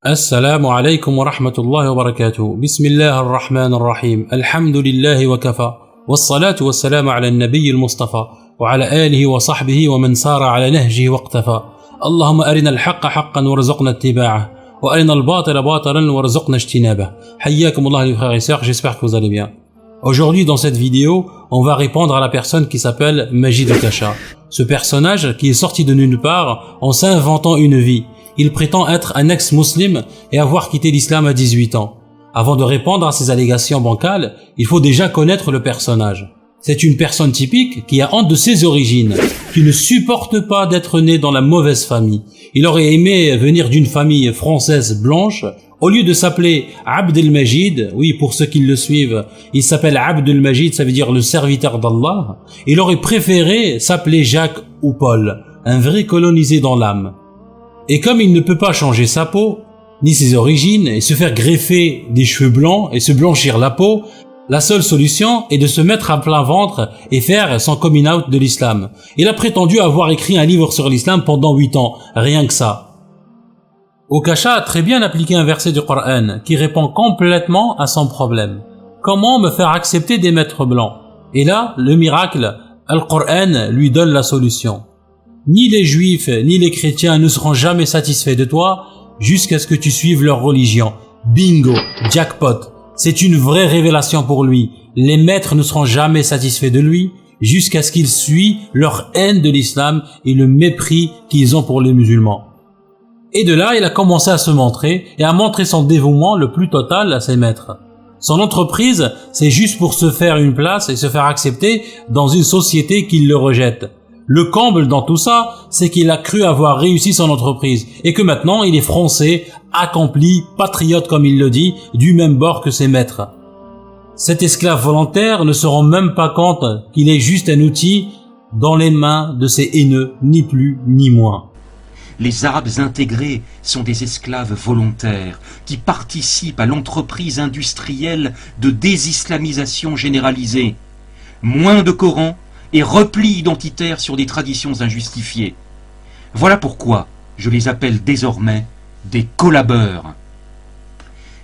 السلام عليكم ورحمة الله وبركاته. بسم الله الرحمن الرحيم. الحمد لله وكفى والصلاة والسلام على النبي المصطفى وعلى آله وصحبه ومن سار على نهجه واقتفى. اللهم أرنا الحق حقا وارزقنا اتباعه وأرنا الباطل باطلا وارزقنا اجتنابه. حياكم الله les frères et sœurs, j'espère que vous allez bien. Aujourd'hui dans cette vidéo, on va répondre à la personne qui s'appelle Majid Okasha. Ce personnage qui est sorti de nulle part en s'inventant une vie. Il prétend être un ex-musulman et avoir quitté l'islam à 18 ans. Avant de répondre à ces allégations bancales, il faut déjà connaître le personnage. C'est une personne typique qui a honte de ses origines, qui ne supporte pas d'être né dans la mauvaise famille. Il aurait aimé venir d'une famille française blanche. Au lieu de s'appeler Abd el-Majid, oui, pour ceux qui le suivent, il s'appelle Abd el-Majid, ça veut dire le serviteur d'Allah. Il aurait préféré s'appeler Jacques ou Paul, un vrai colonisé dans l'âme. Et comme il ne peut pas changer sa peau, ni ses origines, et se faire greffer des cheveux blancs et se blanchir la peau, la seule solution est de se mettre à plein ventre et faire son coming out de l'islam. Il a prétendu avoir écrit un livre sur l'islam pendant 8 ans, rien que ça. Okasha a très bien appliqué un verset du Coran qui répond complètement à son problème. Comment me faire accepter des maîtres blancs? Et là, le miracle, Al-Qur'an lui donne la solution. Ni les juifs, ni les chrétiens ne seront jamais satisfaits de toi jusqu'à ce que tu suives leur religion. Bingo, jackpot. C'est une vraie révélation pour lui. Les maîtres ne seront jamais satisfaits de lui jusqu'à ce qu'il suive leur haine de l'islam et le mépris qu'ils ont pour les musulmans. Et de là, il a commencé à se montrer et à montrer son dévouement le plus total à ses maîtres. Son entreprise, c'est juste pour se faire une place et se faire accepter dans une société qui le rejette. Le comble dans tout ça, c'est qu'il a cru avoir réussi son entreprise et que maintenant il est français, accompli, patriote comme il le dit, du même bord que ses maîtres. Cet esclave volontaire ne se rend même pas compte qu'il est juste un outil dans les mains de ces haineux, ni plus ni moins. Les Arabes intégrés sont des esclaves volontaires qui participent à l'entreprise industrielle de désislamisation généralisée. Moins de Coran et repli identitaire sur des traditions injustifiées. Voilà pourquoi je les appelle désormais des collabeurs.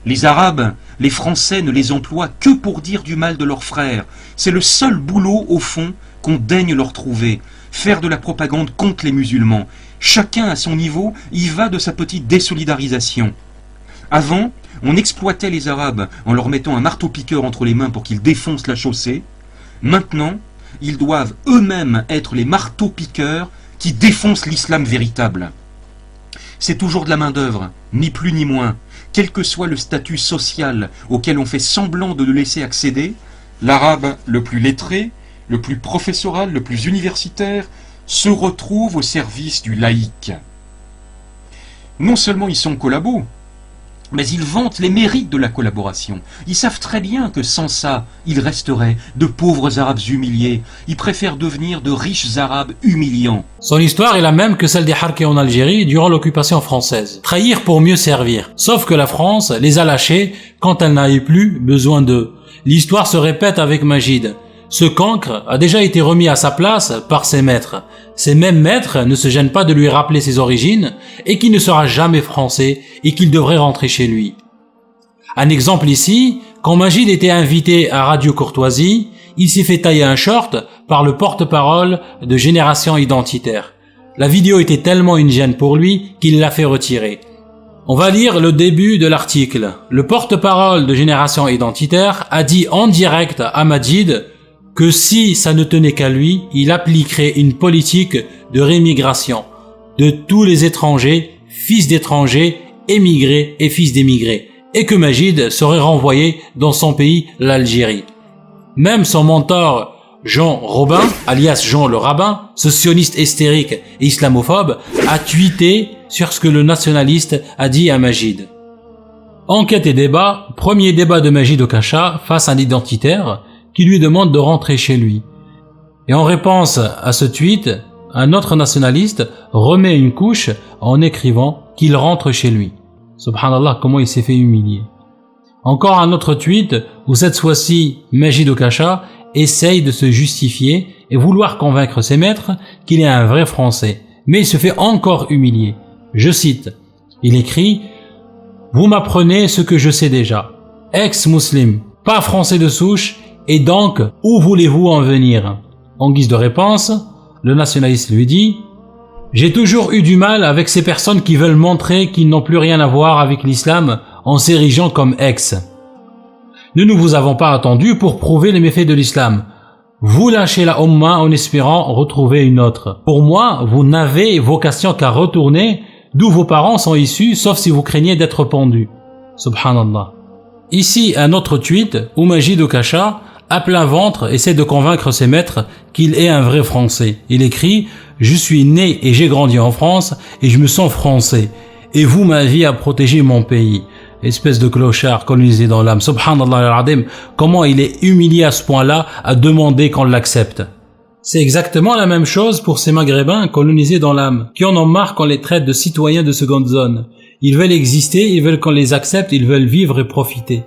Les Arabes, les Français ne les emploient que pour dire du mal de leurs frères. C'est le seul boulot, au fond, qu'on daigne leur trouver. Faire de la propagande contre les musulmans. Chacun à son niveau y va de sa petite désolidarisation. Avant, on exploitait les Arabes en leur mettant un marteau-piqueur entre les mains pour qu'ils défoncent la chaussée. Maintenant, ils doivent eux-mêmes être les marteaux-piqueurs qui défoncent l'islam véritable. C'est toujours de la main-d'œuvre, ni plus ni moins. Quel que soit le statut social auquel on fait semblant de le laisser accéder, l'arabe le plus lettré, le plus professoral, le plus universitaire, se retrouve au service du laïc. Non seulement ils sont collabos, mais ils vantent les mérites de la collaboration. Ils savent très bien que sans ça, ils resteraient de pauvres Arabes humiliés. Ils préfèrent devenir de riches Arabes humiliants. Son histoire est la même que celle des Harkis en Algérie durant l'occupation française. Trahir pour mieux servir. Sauf que la France les a lâchés quand elle n'avait plus besoin d'eux. L'histoire se répète avec Majid. Ce cancre a déjà été remis à sa place par ses maîtres. Ces mêmes maîtres ne se gênent pas de lui rappeler ses origines et qu'il ne sera jamais français et qu'il devrait rentrer chez lui. Un exemple ici, quand Majid était invité à Radio Courtoisie, il s'est fait tailler un short par le porte-parole de Génération Identitaire. La vidéo était tellement une gêne pour lui qu'il l'a fait retirer. On va lire le début de l'article. Le porte-parole de Génération Identitaire a dit en direct à Majid que si ça ne tenait qu'à lui, il appliquerait une politique de rémigration de tous les étrangers, fils d'étrangers, émigrés et fils d'émigrés, et que Majid serait renvoyé dans son pays, l'Algérie. Même son mentor, Jean Robin, alias Jean le Rabbin, ce sioniste hystérique et islamophobe, a tweeté sur ce que le nationaliste a dit à Majid. Enquête et débat, premier débat de Majid Okasha face à un identitaire qui lui demande de rentrer chez lui. Et en réponse à ce tweet, un autre nationaliste remet une couche en écrivant qu'il rentre chez lui. Subhanallah, comment il s'est fait humilier. Encore un autre tweet où cette fois-ci Majid Okasha essaye de se justifier et vouloir convaincre ses maîtres qu'il est un vrai Français. Mais il se fait encore humilier. Je cite, il écrit vous m'apprenez ce que je sais déjà. Ex-musulman, pas français de souche, et donc, où voulez-vous en venir? En guise de réponse, le nationaliste lui dit « J'ai toujours eu du mal avec ces personnes qui veulent montrer qu'ils n'ont plus rien à voir avec l'islam en s'érigeant comme ex. Nous ne vous avons pas attendu pour prouver les méfaits de l'islam. Vous lâchez la Ummah en espérant retrouver une autre. Pour moi, vous n'avez vocation qu'à retourner d'où vos parents sont issus, sauf si vous craignez d'être pendus. » Subhanallah. Ici, un autre tweet où Majid Okacha, à plein ventre, essaie de convaincre ses maîtres qu'il est un vrai Français. Il écrit « Je suis né et j'ai grandi en France et je me sens français. Et vous m'aviez à protéger mon pays. » Espèce de clochard colonisé dans l'âme. Subhanallah al-Adim, comment il est humilié à ce point-là à demander qu'on l'accepte. C'est exactement la même chose pour ces Maghrébins colonisés dans l'âme, qui en ont marre qu'on les traite de citoyens de seconde zone. Ils veulent exister, ils veulent qu'on les accepte, ils veulent vivre et profiter.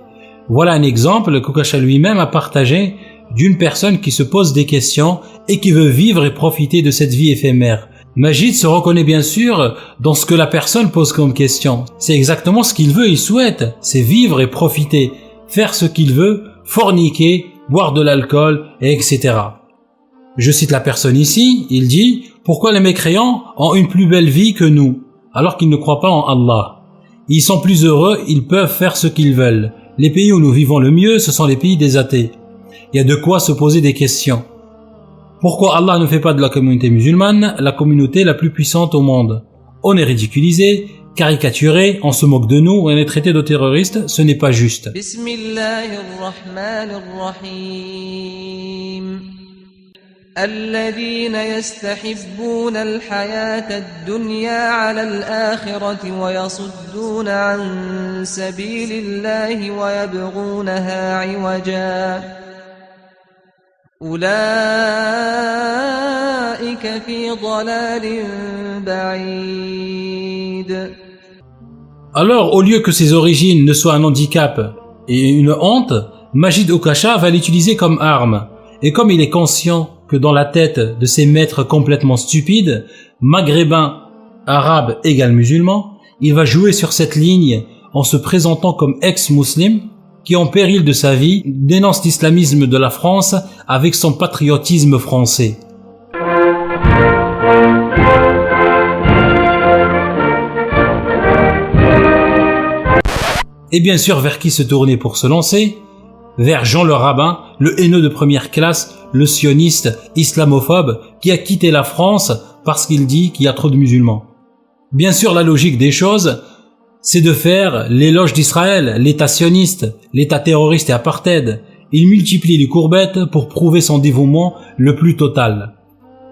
Voilà un exemple qu'Okacha lui-même a partagé d'une personne qui se pose des questions et qui veut vivre et profiter de cette vie éphémère. Majid se reconnaît bien sûr dans ce que la personne pose comme question. C'est exactement ce qu'il veut, il souhaite, c'est vivre et profiter, faire ce qu'il veut, forniquer, boire de l'alcool, etc. Je cite la personne ici, il dit « Pourquoi les mécréants ont une plus belle vie que nous, alors qu'ils ne croient pas en Allah? Ils sont plus heureux, ils peuvent faire ce qu'ils veulent. Les pays où nous vivons le mieux, ce sont les pays des athées. Il y a de quoi se poser des questions. Pourquoi Allah ne fait pas de la communauté musulmane la communauté la plus puissante au monde? On est ridiculisé, caricaturé, on se moque de nous, on est traité de terroristes, ce n'est pas juste. الذين يستحبون الحياة الدنيا على الآخرة ويصدون عن سبيل الله ويبغونها عوجا أولئك في ضلال بعيد. Alors, au lieu que ses origines ne soient un handicap et une honte, Majid Okacha va l'utiliser comme arme. Et comme il est conscient que dans la tête de ces maîtres complètement stupides, maghrébins, arabes égale musulmans, il va jouer sur cette ligne en se présentant comme ex-musulman qui, en péril de sa vie, dénonce l'islamisme de la France avec son patriotisme français. Et bien sûr, vers qui se tourner pour se lancer? Vers Jean le rabbin, le haineux de première classe, le sioniste islamophobe qui a quitté la France parce qu'il dit qu'il y a trop de musulmans. Bien sûr, la logique des choses, c'est de faire l'éloge d'Israël, l'État sioniste, l'État terroriste et apartheid. Il multiplie les courbettes pour prouver son dévouement le plus total.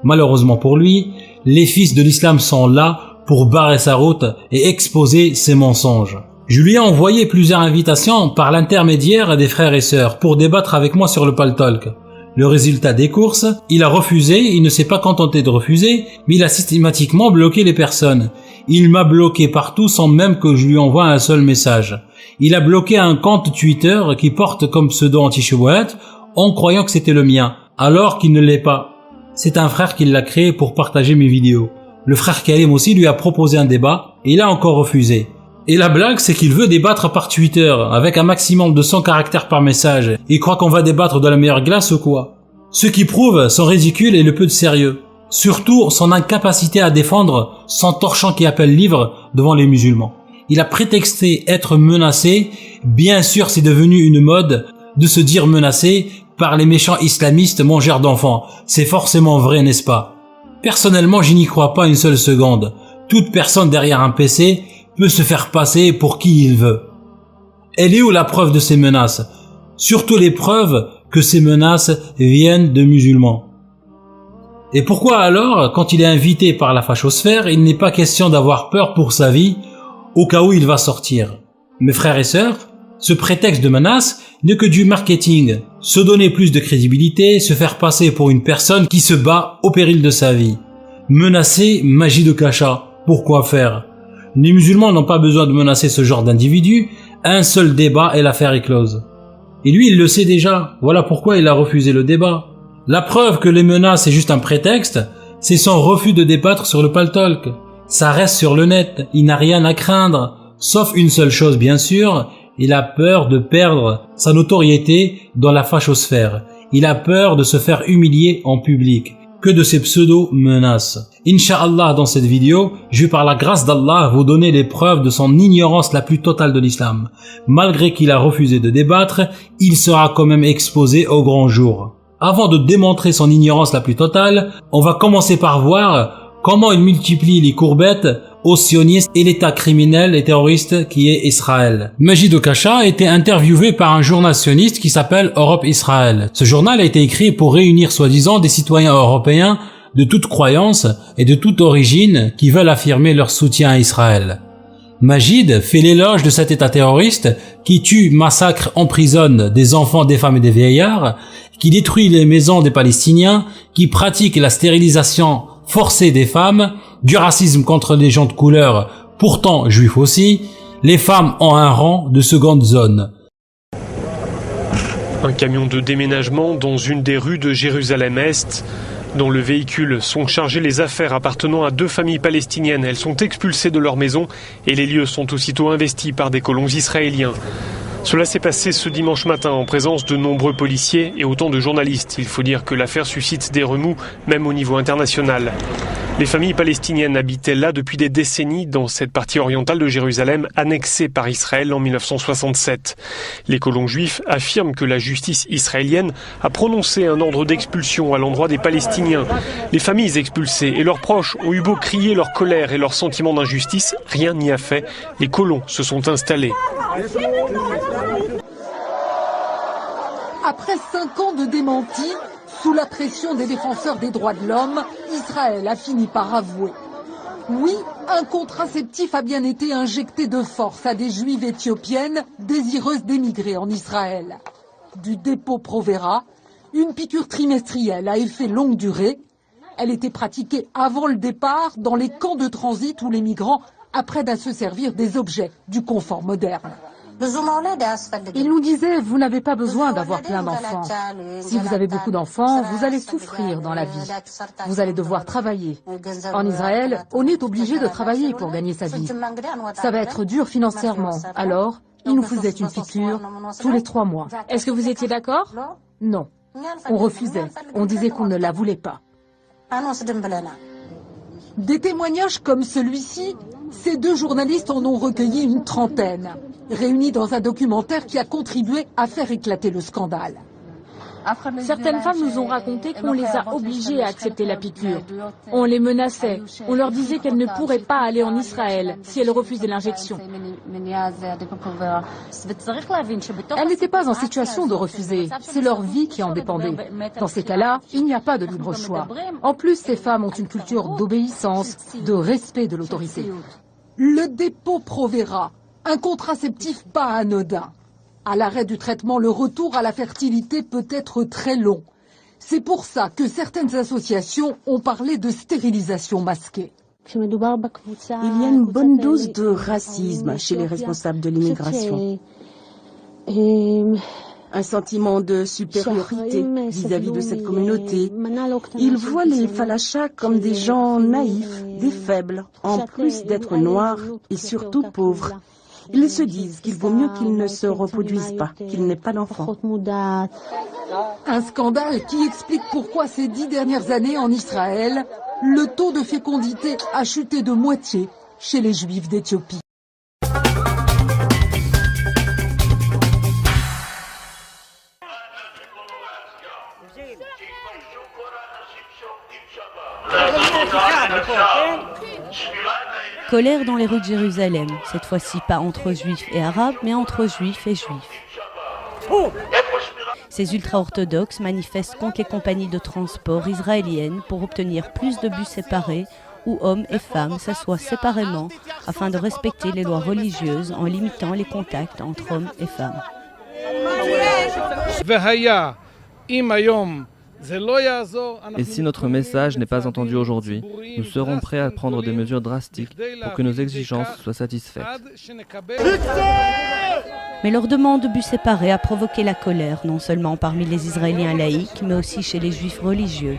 Malheureusement pour lui, les fils de l'islam sont là pour barrer sa route et exposer ses mensonges. Je lui ai envoyé plusieurs invitations par l'intermédiaire des frères et sœurs pour débattre avec moi sur le Paltalk. Le résultat des courses, il a refusé, il ne s'est pas contenté de refuser, mais il a systématiquement bloqué les personnes. Il m'a bloqué partout sans même que je lui envoie un seul message. Il a bloqué un compte Twitter qui porte comme pseudo anti-Shubuhat en croyant que c'était le mien, alors qu'il ne l'est pas. C'est un frère qui l'a créé pour partager mes vidéos. Le frère Karim aussi lui a proposé un débat et il a encore refusé. Et la blague, c'est qu'il veut débattre par Twitter, avec un maximum de 100 caractères par message. Il croit qu'on va débattre de la meilleure glace ou quoi? Ce qui prouve son ridicule et le peu de sérieux. Surtout son incapacité à défendre son torchon qui appelle livre devant les musulmans. Il a prétexté être menacé. Bien sûr, c'est devenu une mode de se dire menacé par les méchants islamistes mangeurs d'enfants. C'est forcément vrai, n'est-ce pas? Personnellement, je n'y crois pas une seule seconde. Toute personne derrière un PC peut se faire passer pour qui il veut. Elle est où la preuve de ces menaces? Surtout les preuves que ces menaces viennent de musulmans. Et pourquoi alors, quand il est invité par la fachosphère, il n'est pas question d'avoir peur pour sa vie au cas où il va sortir? Mes frères et sœurs, ce prétexte de menace n'est que du marketing. Se donner plus de crédibilité, se faire passer pour une personne qui se bat au péril de sa vie. Menacer Majid Okacha, pourquoi faire? Les musulmans n'ont pas besoin de menacer ce genre d'individu, un seul débat et l'affaire est close. Et lui, il le sait déjà, voilà pourquoi il a refusé le débat. La preuve que les menaces c'est juste un prétexte, c'est son refus de débattre sur le Paltalk. Ça reste sur le net, il n'a rien à craindre. Sauf une seule chose bien sûr, il a peur de perdre sa notoriété dans la fachosphère. Il a peur de se faire humilier en public. Que de ces pseudo-menaces. Inch'Allah, dans cette vidéo, je vais par la grâce d'Allah vous donner les preuves de son ignorance la plus totale de l'islam. Malgré qu'il a refusé de débattre, il sera quand même exposé au grand jour. Avant de démontrer son ignorance la plus totale, on va commencer par voir comment il multiplie les courbettes aux sionistes et l'état criminel et terroriste qui est Israël. Majid Okasha a été interviewé par un journal sioniste qui s'appelle Europe Israël. Ce journal a été écrit pour réunir soi-disant des citoyens européens de toute croyance et de toute origine qui veulent affirmer leur soutien à Israël. Majid fait l'éloge de cet état terroriste qui tue, massacre, emprisonne des enfants, des femmes et des vieillards, qui détruit les maisons des Palestiniens, qui pratique la stérilisation forcée des femmes, du racisme contre les gens de couleur, pourtant juifs aussi, les femmes ont un rang de seconde zone. Un camion de déménagement dans une des rues de Jérusalem-Est. Dans le véhicule sont chargées les affaires appartenant à 2 familles palestiniennes. Elles sont expulsées de leur maison et les lieux sont aussitôt investis par des colons israéliens. Cela s'est passé ce dimanche matin en présence de nombreux policiers et autant de journalistes. Il faut dire que l'affaire suscite des remous, même au niveau international. Les familles palestiniennes habitaient là depuis des décennies dans cette partie orientale de Jérusalem annexée par Israël en 1967. Les colons juifs affirment que la justice israélienne a prononcé un ordre d'expulsion à l'endroit des Palestiniens. Les familles expulsées et leurs proches ont eu beau crier leur colère et leur sentiment d'injustice, rien n'y a fait. Les colons se sont installés. Après 5 ans de démenti, sous la pression des défenseurs des droits de l'homme, Israël a fini par avouer. Oui, un contraceptif a bien été injecté de force à des juives éthiopiennes désireuses d'émigrer en Israël. Du dépôt Provera, une piqûre trimestrielle à effet longue durée. Elle était pratiquée avant le départ dans les camps de transit où les migrants apprennent à se servir des objets du confort moderne. Il nous disait, vous n'avez pas besoin d'avoir plein d'enfants. Si vous avez beaucoup d'enfants, vous allez souffrir dans la vie. Vous allez devoir travailler. En Israël, on est obligé de travailler pour gagner sa vie. Ça va être dur financièrement. Alors, il nous faisait une piqûre tous les 3 mois. Est-ce que vous étiez d'accord? Non. On refusait. On disait qu'on ne la voulait pas. Des témoignages comme celui-ci, ces 2 journalistes en ont recueilli une trentaine, réunis dans un documentaire qui a contribué à faire éclater le scandale. Certaines femmes nous ont raconté qu'on les a obligées à accepter la piqûre. On les menaçait. On leur disait qu'elles ne pourraient pas aller en Israël si elles refusaient l'injection. Elles n'étaient pas en situation de refuser. C'est leur vie qui en dépendait. Dans ces cas-là, il n'y a pas de libre choix. En plus, ces femmes ont une culture d'obéissance, de respect de l'autorité. Le dépôt Provera, un contraceptif pas anodin. À l'arrêt du traitement, le retour à la fertilité peut être très long. C'est pour ça que certaines associations ont parlé de stérilisation masquée. Il y a une bonne dose de racisme chez les responsables de l'immigration. Un sentiment de supériorité vis-à-vis de cette communauté. Ils voient les falachas comme des gens naïfs, des faibles, en plus d'être noirs et surtout pauvres. Ils se disent qu'il vaut mieux qu'ils ne se reproduisent pas, qu'ils n'aient pas d'enfants. Un scandale qui explique pourquoi ces 10 dernières années en Israël, le taux de fécondité a chuté de moitié chez les Juifs d'Éthiopie. Colère dans les rues de Jérusalem, cette fois-ci pas entre juifs et arabes, mais entre juifs et juifs. Ces ultra-orthodoxes manifestent contre les compagnies de transport israéliennes pour obtenir plus de bus séparés où hommes et femmes s'assoient séparément afin de respecter les lois religieuses en limitant les contacts entre hommes et femmes. Et si notre message n'est pas entendu aujourd'hui, nous serons prêts à prendre des mesures drastiques pour que nos exigences soient satisfaites. Mais leur demande de bus séparés a provoqué la colère, non seulement parmi les Israéliens laïcs, mais aussi chez les Juifs religieux.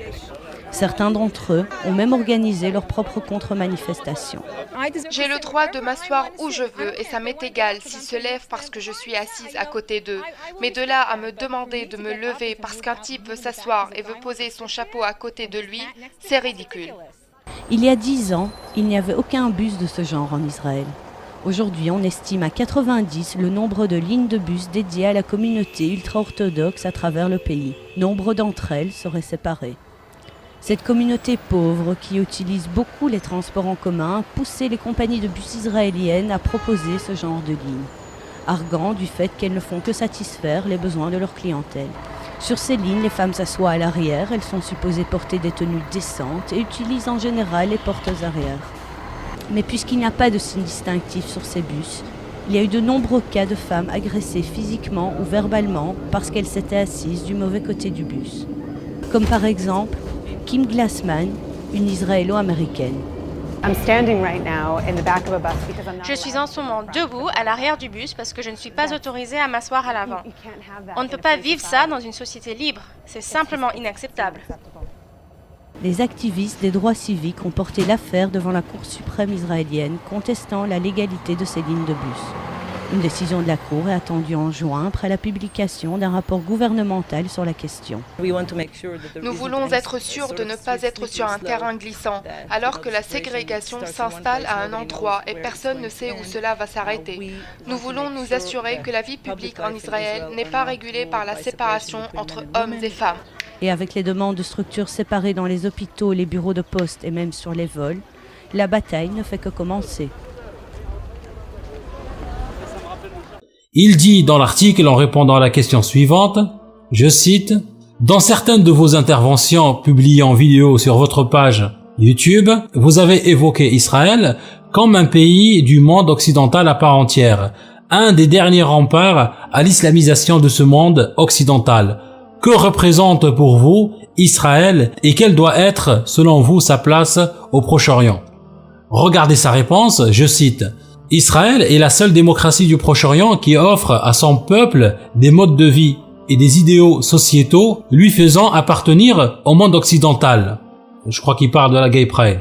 Certains d'entre eux ont même organisé leur propre contre-manifestation. J'ai le droit de m'asseoir où je veux et ça m'est égal s'ils se lèvent parce que je suis assise à côté d'eux. Mais de là à me demander de me lever parce qu'un type veut s'asseoir et veut poser son chapeau à côté de lui, c'est ridicule. Il y a 10 ans, il n'y avait aucun bus de ce genre en Israël. Aujourd'hui, on estime à 90 le nombre de lignes de bus dédiées à la communauté ultra-orthodoxe à travers le pays. Nombre d'entre elles seraient séparées. Cette communauté pauvre, qui utilise beaucoup les transports en commun, a poussé les compagnies de bus israéliennes à proposer ce genre de lignes, arguant du fait qu'elles ne font que satisfaire les besoins de leur clientèle. Sur ces lignes, les femmes s'assoient à l'arrière, elles sont supposées porter des tenues décentes et utilisent en général les portes arrière. Mais puisqu'il n'y a pas de signe distinctif sur ces bus, il y a eu de nombreux cas de femmes agressées physiquement ou verbalement parce qu'elles s'étaient assises du mauvais côté du bus. Comme par exemple Kim Glassman, une Israélo-américaine. Je suis en ce moment debout à l'arrière du bus parce que je ne suis pas autorisée à m'asseoir à l'avant. On ne peut pas vivre ça dans une société libre. C'est simplement inacceptable. Les activistes des droits civiques ont porté l'affaire devant la Cour suprême israélienne, contestant la légalité de ces lignes de bus. Une décision de la Cour est attendue en juin après la publication d'un rapport gouvernemental sur la question. Nous voulons être sûrs de ne pas être sur un terrain glissant, alors que la ségrégation s'installe à un endroit et personne ne sait où cela va s'arrêter. Nous voulons nous assurer que la vie publique en Israël n'est pas régulée par la séparation entre hommes et femmes. Et avec les demandes de structures séparées dans les hôpitaux, les bureaux de poste et même sur les vols, la bataille ne fait que commencer. Il dit dans l'article en répondant à la question suivante, je cite, « Dans certaines de vos interventions publiées en vidéo sur votre page YouTube, vous avez évoqué Israël comme un pays du monde occidental à part entière, un des derniers remparts à l'islamisation de ce monde occidental. Que représente pour vous Israël et quelle doit être, selon vous, sa place au Proche-Orient ?» Regardez sa réponse, je cite, « Israël est la seule démocratie du Proche-Orient qui offre à son peuple des modes de vie et des idéaux sociétaux lui faisant appartenir au monde occidental. » Je crois qu'il parle de la Gay Pride.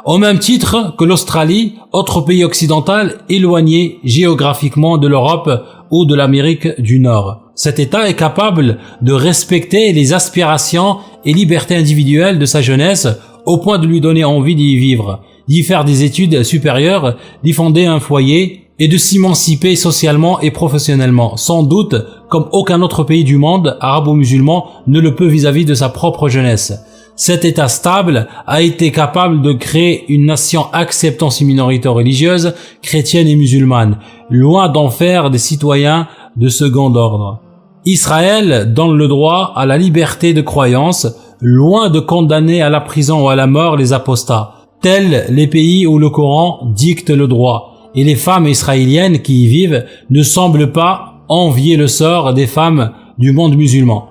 Au même titre que l'Australie, autre pays occidental éloigné géographiquement de l'Europe ou de l'Amérique du Nord. Cet État est capable de respecter les aspirations et libertés individuelles de sa jeunesse au point de lui donner envie d'y vivre, d'y faire des études supérieures, d'y fonder un foyer et de s'émanciper socialement et professionnellement, sans doute comme aucun autre pays du monde arabo-musulman ne le peut vis-à-vis de sa propre jeunesse. Cet État stable a été capable de créer une nation acceptant ses minorités religieuses, chrétiennes et musulmanes, loin d'en faire des citoyens de second ordre. Israël donne le droit à la liberté de croyance, loin de condamner à la prison ou à la mort les apostats, tels les pays où le Coran dicte le droit, et les femmes israéliennes qui y vivent ne semblent pas envier le sort des femmes du monde musulman.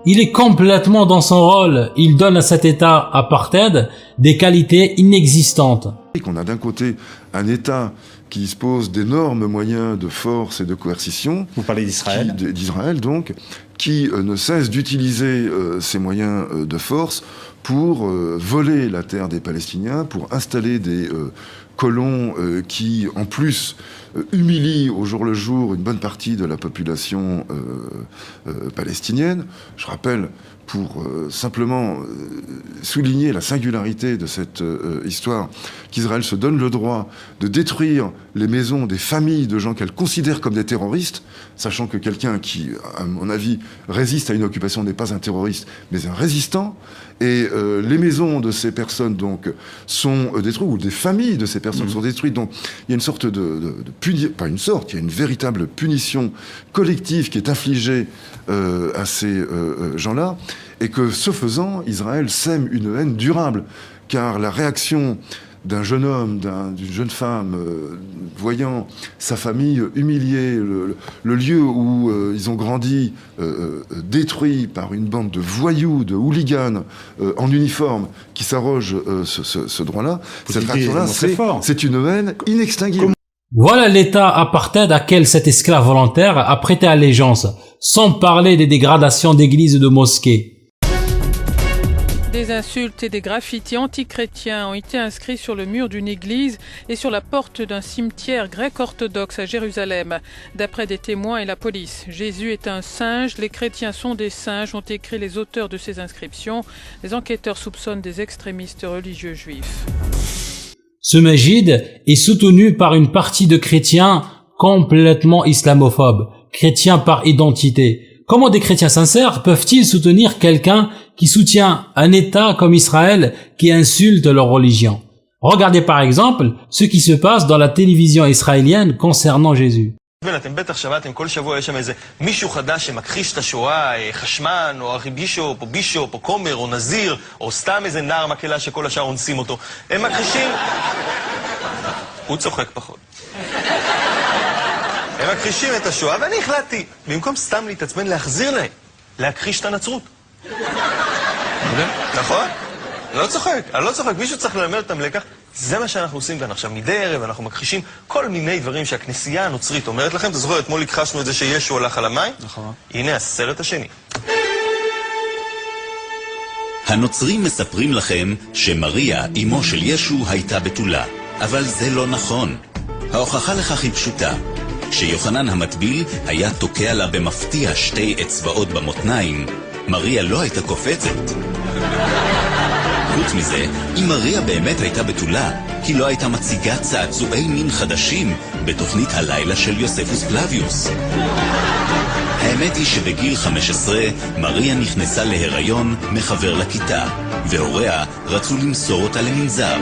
Il est complètement dans son rôle, il donne à cet État apartheid des qualités inexistantes. On a d'un côté un État qui dispose d'énormes moyens de force et de coercition. Vous parlez d'Israël. D'Israël donc, qui ne cesse d'utiliser ces moyens de force pour voler la terre des Palestiniens, pour installer des colons qui, en plus, humilient au jour le jour une bonne partie de la population palestinienne. Je rappelle, pour simplement souligner la singularité de cette histoire, qu'Israël se donne le droit de détruire les maisons des familles de gens qu'elle considère comme des terroristes, sachant que quelqu'un qui, à mon avis, résiste à une occupation n'est pas un terroriste, mais un résistant. Et les maisons de ces personnes donc sont détruites, ou des familles de ces personnes sont détruites. Donc il y a une sorte il y a une véritable punition collective qui est infligée à ces gens-là, et que ce faisant, Israël sème une haine durable, car la réaction d'un jeune homme, d'une jeune femme, voyant sa famille humiliée, le lieu où ils ont grandi détruit par une bande de voyous, de hooligans en uniforme qui s'arrogent ce droit-là, cette réaction-là, c'est une haine inextinguible. Voilà l'état apartheid auquel cet esclave volontaire a prêté allégeance, sans parler des dégradations d'églises et de mosquées. Des Des insultes et des graffitis anti-chrétiens ont été inscrits sur le mur d'une église et sur la porte d'un cimetière grec-orthodoxe à Jérusalem. D'après des témoins et la police, Jésus est un singe, les chrétiens sont des singes, ont écrit les auteurs de ces inscriptions. Les enquêteurs soupçonnent des extrémistes religieux juifs. Ce Majid est soutenu par une partie de chrétiens complètement islamophobes, chrétiens par identité. Comment des chrétiens sincères peuvent-ils soutenir quelqu'un qui soutient un État comme Israël qui insulte leur religion? Regardez par exemple ce qui se passe dans la télévision israélienne concernant Jésus. אתם בטח שמעתם, כל שבוע יש שם איזה מישהו חדש שמכחיש את השואה, חשמן, או ארכיבישופ, או בישופ, או כומר, או נזיר, או סתם איזה נער מקהלה שכל השאר אונסים אותו. הם מכחישים... הוא צוחק פחות. הם מכחישים את השואה, ואני החלטתי, במקום סתם להתעצבן, להחזיר להם, להכחיש את הנצרות. נכון? אני לא צוחק, מישהו צריך ללמד אותם לקח. זה מה שאנחנו עושים כאן עכשיו. מדי ערב אנחנו מכחישים כל מיני דברים שהכנסייה הנוצרית אומרת לכם. אתה זוכר, אתמול הכחשנו את זה שישו הלך על המים? נכון. הנה הסרט השני. הנוצרים מספרים לכם שמריה, אמו של ישו, הייתה בתולה. אבל זה לא נכון. ההוכחה לכך היא פשוטה. כשיוחנן המטביל היה תוקע לה במפתיע שתי אצבעות במותניים, מריה לא הייתה קופצת. חוץ מזה, אם מריה באמת הייתה בתולה, כי לא הייתה מציגה צעצועי מין חדשים בתוכנית הלילה של יוספוס פלביוס. האמת היא שבגיל 15 מריה נכנסה להיריון מחבר לכיתה, והוריה רצו למסור אותה למנזר.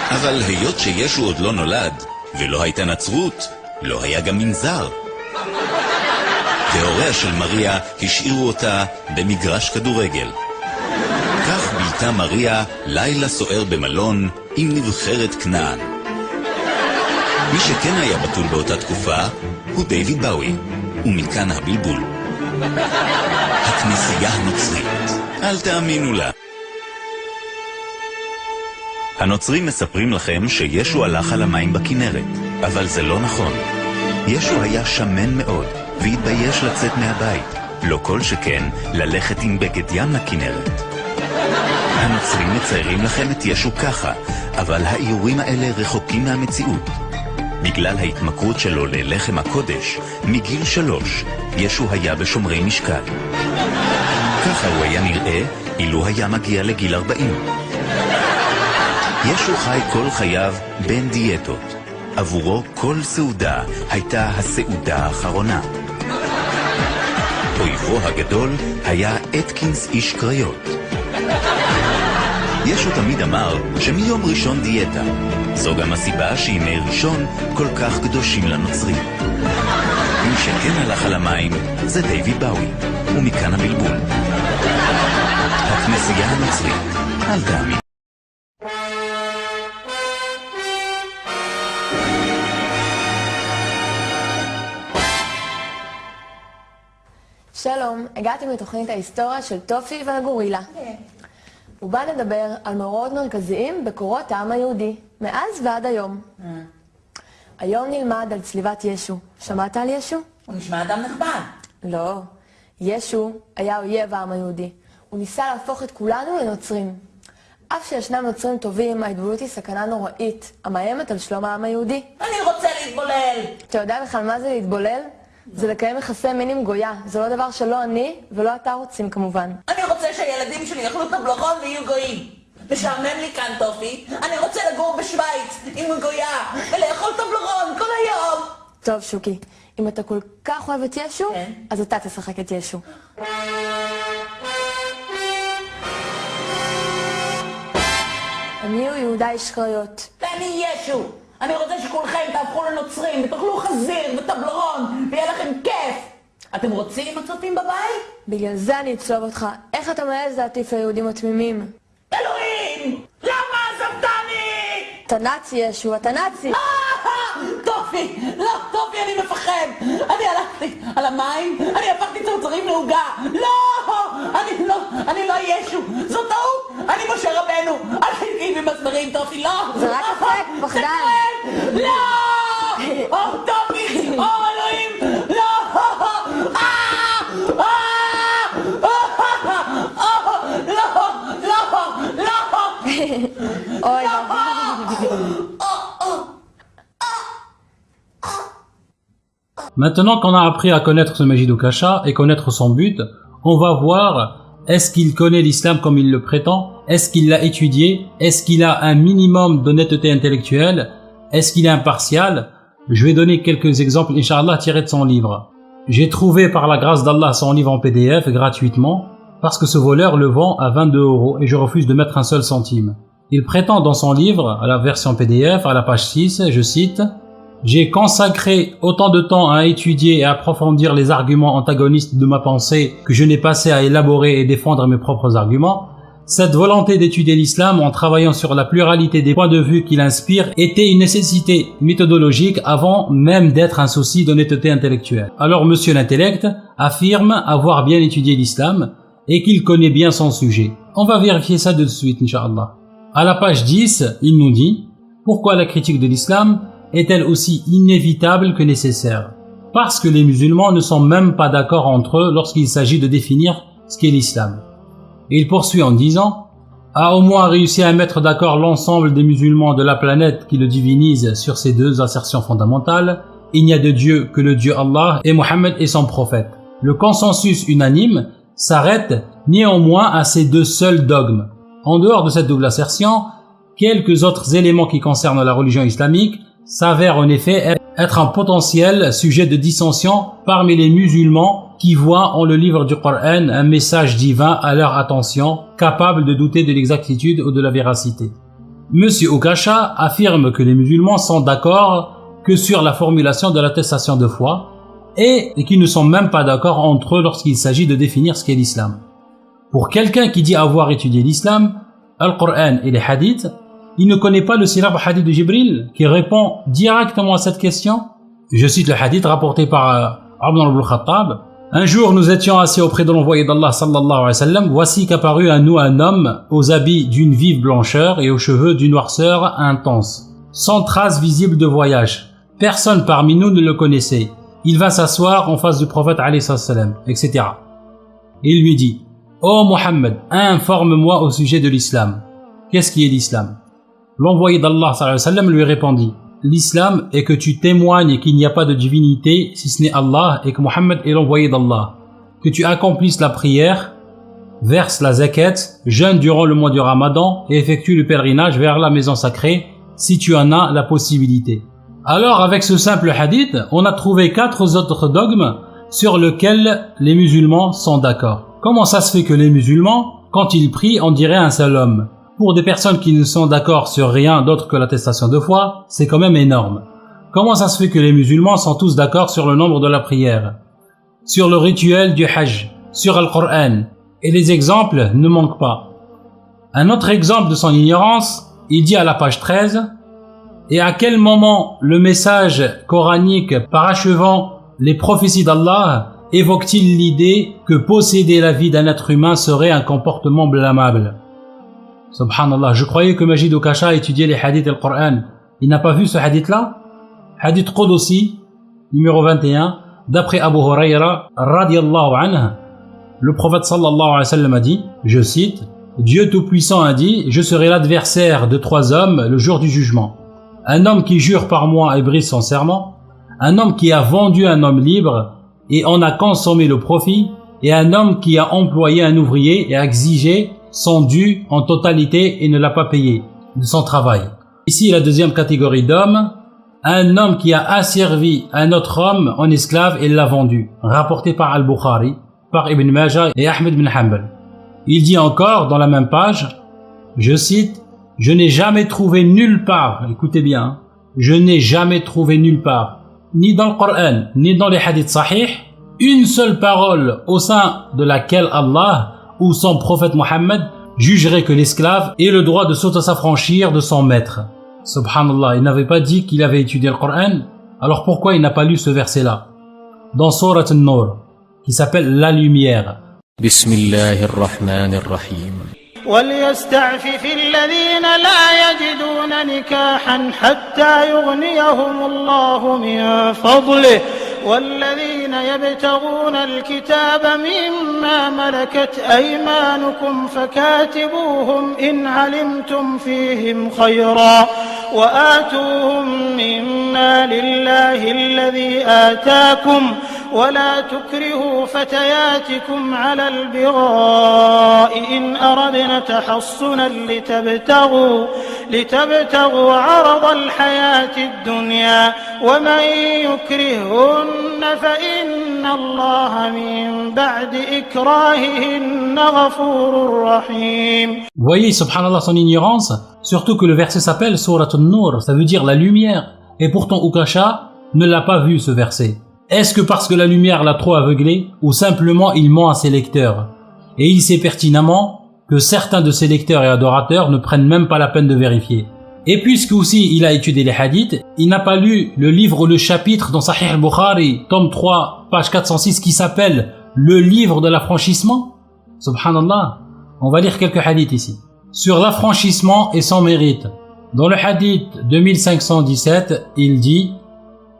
אבל היות שישו עוד לא נולד, ולא הייתה נצרות, לא היה גם מנזר. והוריה של מריה השאירו אותה במגרש כדורגל. כך בילתה מריה לילה סוער במלון עם נבחרת כנען. מי שכן היה בתול באותה תקופה הוא דיוויד באוי, ומכאן הבלבול. הכנסייה הנוצרית, אל תאמינו לה. הנוצרים מספרים לכם שישו הלך על המים בכנרת, אבל זה לא נכון. ישו היה שמן מאוד והתבייש לצאת מהבית, לא כל שכן ללכת עם בגד ים לכנרת. הנוצרים מציירים לכם את ישו ככה, אבל האיורים האלה רחוקים מהמציאות. בגלל ההתמכרות שלו ללחם הקודש, מגיל 3, ישו היה בשומרי משקל. ככה הוא היה נראה אילו היה מגיע לגיל 40. ישו חי כל חייו בין דיאטות. עבורו כל סעודה הייתה הסעודה האחרונה. אויבו הגדול היה אתקינס איש קריות. ישו תמיד אמר שמיום ראשון דיאטה. זו גם הסיבה שימי ראשון כל כך קדושים לנוצרים. מי שכן הלך על המים זה דיוויד באוי, ומכאן הבלבול. הכנסייה הנוצרית, אל תאמין. שלום, הגעתי מתוכנית ההיסטוריה של טופי והגורילה. ובה נדבר על מאורעות מרכזיים בקורות העם היהודי, מאז ועד היום. היום נלמד על צליבת ישו. שמעת על ישו? הוא נשמע אדם נכבד. לא. ישו היה אויב העם היהודי. הוא ניסה להפוך את כולנו לנוצרים. אף שישנם נוצרים טובים, ההתבוללות היא סכנה נוראית, המאיימת על שלום העם היהודי. אני רוצה להתבולל. אתה יודע בכלל מה זה להתבולל? זה לקיים יחסי מין עם גויה. זה לא דבר שלא אני ולא אתה רוצים כמובן. אני רוצה שהילדים שלי יאכלו טבלרון ויהיו גויים. משעמם לי כאן טופי. אני רוצה לגור בשוויץ עם גויה ולאכול טבלרון כל היום. טוב שוקי, אם אתה כל כך אוהב את ישו, אז אתה תשחק את ישו. אני הוא יהודה איש קריות. ואני ישו. אני רוצה שכולכם תהפכו לנוצרים ותאכלו חזיר וטבלרון ויהיה לכם כיף. אתם רוצים הצופים בבית? בגלל זה אני אצלוב אותך. איך אתה מעז להטיף ליהודים התמימים? אלוהים! למה עזבתני? אתה נאצי ישו, אתה נאצי. טופי, לא, טופי, אני מפחד. אני הלכתי על המים, אני הפכתי צרצרים לעוגה. לא, אני לא ישו. זו טעות, אני משה רבנו. אל תגיעי במסברים, טופי, לא. זה רק אפק, פחדן. לא! או, טופי, או, אלוהים, לא! לא! Maintenant qu'on a appris à connaître ce Majid Oukasha et connaître son but, on va voir est-ce qu'il connaît l'islam comme il le prétend, est-ce qu'il l'a étudié, est-ce qu'il a un minimum d'honnêteté intellectuelle, est-ce qu'il est impartial. Je vais donner quelques exemples, Inch'Allah, tirés de son livre. J'ai trouvé par la grâce d'Allah son livre en PDF gratuitement parce que ce voleur le vend à 22 € et je refuse de mettre un seul centime. Il prétend dans son livre, à la version PDF, à la page 6, je cite: « J'ai consacré autant de temps à étudier et à approfondir les arguments antagonistes de ma pensée que je n'ai passé à élaborer et défendre mes propres arguments. Cette volonté d'étudier l'islam en travaillant sur la pluralité des points de vue qu'il inspire était une nécessité méthodologique avant même d'être un souci d'honnêteté intellectuelle. Alors monsieur l'intellect affirme avoir bien étudié l'islam et qu'il connaît bien son sujet. On va vérifier ça de suite, Inch'Allah. À la page 10, il nous dit: « Pourquoi la critique de l'islam est-elle aussi inévitable que nécessaire ? Parce que les musulmans ne sont même pas d'accord entre eux lorsqu'il s'agit de définir ce qu'est l'islam. » Et il poursuit en disant: « A au moins réussi à mettre d'accord l'ensemble des musulmans de la planète qui le divinisent sur ces deux assertions fondamentales. Il n'y a de Dieu que le Dieu Allah et Mohammed est son prophète. Le consensus unanime s'arrête néanmoins à ces deux seuls dogmes. En dehors de cette double assertion, quelques autres éléments qui concernent la religion islamique s'avèrent en effet être un potentiel sujet de dissension parmi les musulmans qui voient en le livre du Coran un message divin à leur attention, capable de douter de l'exactitude ou de la véracité. Monsieur Oukasha affirme que les musulmans sont d'accord que sur la formulation de l'attestation de foi et qu'ils ne sont même pas d'accord entre eux lorsqu'il s'agit de définir ce qu'est l'islam. Pour quelqu'un qui dit avoir étudié l'islam, le Coran et les hadiths, il ne connaît pas le célèbre hadith de Jibril qui répond directement à cette question. Je cite le hadith rapporté par Omar ibn Khattab. Un jour, nous étions assis auprès de l'envoyé d'Allah sallallahu alayhi wa sallam. Voici qu'apparut à nous un homme aux habits d'une vive blancheur et aux cheveux d'une noirceur intense, sans trace visible de voyage. Personne parmi nous ne le connaissait. Il va s'asseoir en face du prophète alayhi salam, etc. Et il lui dit: « Ô Mohammed, informe-moi au sujet de l'islam. Qu'est-ce qui est l'islam ?» L'envoyé d'Allah sallallahu alayhi wa sallam lui répondit: « L'islam est que tu témoignes qu'il n'y a pas de divinité si ce n'est Allah et que Mohammed est l'envoyé d'Allah, que tu accomplisses la prière, verses la zakat, jeûnes durant le mois du Ramadan et effectues le pèlerinage vers la maison sacrée si tu en as la possibilité. » Alors avec ce simple hadith, on a trouvé 4 autres dogmes sur lesquels les musulmans sont d'accord. Comment ça se fait que les musulmans, quand ils prient, on dirait un seul homme? Pour des personnes qui ne sont d'accord sur rien d'autre que l'attestation de foi, c'est quand même énorme. Comment ça se fait que les musulmans sont tous d'accord sur le nombre de la prière, sur le rituel du Hajj, sur le Coran? Et les exemples ne manquent pas. Un autre exemple de son ignorance, il dit à la page 13: « Et à quel moment le message coranique parachevant les prophéties d'Allah évoque-t-il l'idée que posséder la vie d'un être humain serait un comportement blâmable ?» Subhanallah, je croyais que Majid Oukasha étudiait les hadiths et le Coran. Il n'a pas vu ce hadith-là? Hadith Qudusi, numéro 21, d'après Abu Huraira, radiyallahu anhu, le prophète sallallahu alayhi wa sallam a dit, je cite: « Dieu Tout-Puissant a dit, je serai l'adversaire de 3 hommes le jour du jugement. Un homme qui jure par moi et brise son serment, un homme qui a vendu un homme libre et en a consommé le profit, et un homme qui a employé un ouvrier et a exigé son dû en totalité et ne l'a pas payé de son travail. » Ici, la deuxième catégorie d'hommes, un homme qui a asservi un autre homme en esclave et l'a vendu, rapporté par Al-Bukhari, par Ibn Majah et Ahmed bin Hanbal. Il dit encore dans la même page, je cite: « Je n'ai jamais trouvé nulle part, écoutez bien, je n'ai jamais trouvé nulle part, ni dans le Coran, ni dans les hadiths sahih, une seule parole au sein de laquelle Allah ou son prophète Mohammed jugerait que l'esclave ait le droit de s'auto-s'affranchir de son maître. » Subhanallah, il n'avait pas dit qu'il avait étudié le Coran, alors pourquoi il n'a pas lu ce verset-là dans Surat An-Nur, qui s'appelle La Lumière. Bismillahirrahmanirrahim. وليستعفف الذين لا يجدون نكاحا حتى يغنيهم الله من فضله والذين يبتغون الكتاب مما ملكت أيمانكم فكاتبوهم إن علمتم فيهم خيرا وآتوهم من مال الله الذي آتاكم ولا تكرهوا فتياتكم على البغاء إن أردنا تحصنا لتبتغوا عرض الحياة الدنيا ومن يكرهن فإن الله من بعد إكراههن غفور رحيم. Vous voyez, subhanallah, son ignorance, surtout que le verset s'appelle Surat An-Nur, ça veut dire la lumière, et pourtant Ukasha ne l'a pas vu ce verset. Est-ce que parce que la lumière l'a trop aveuglé, ou simplement il ment à ses lecteurs? Et il sait pertinemment que certains de ses lecteurs et adorateurs ne prennent même pas la peine de vérifier. Et puisque aussi il a étudié les hadiths, il n'a pas lu le livre ou le chapitre dans Sahih al-Bukhari, tome 3, page 406, qui s'appelle le livre de l'affranchissement. Subhanallah, on va lire quelques hadiths ici. Sur l'affranchissement et son mérite. Dans le hadith 2517, il dit,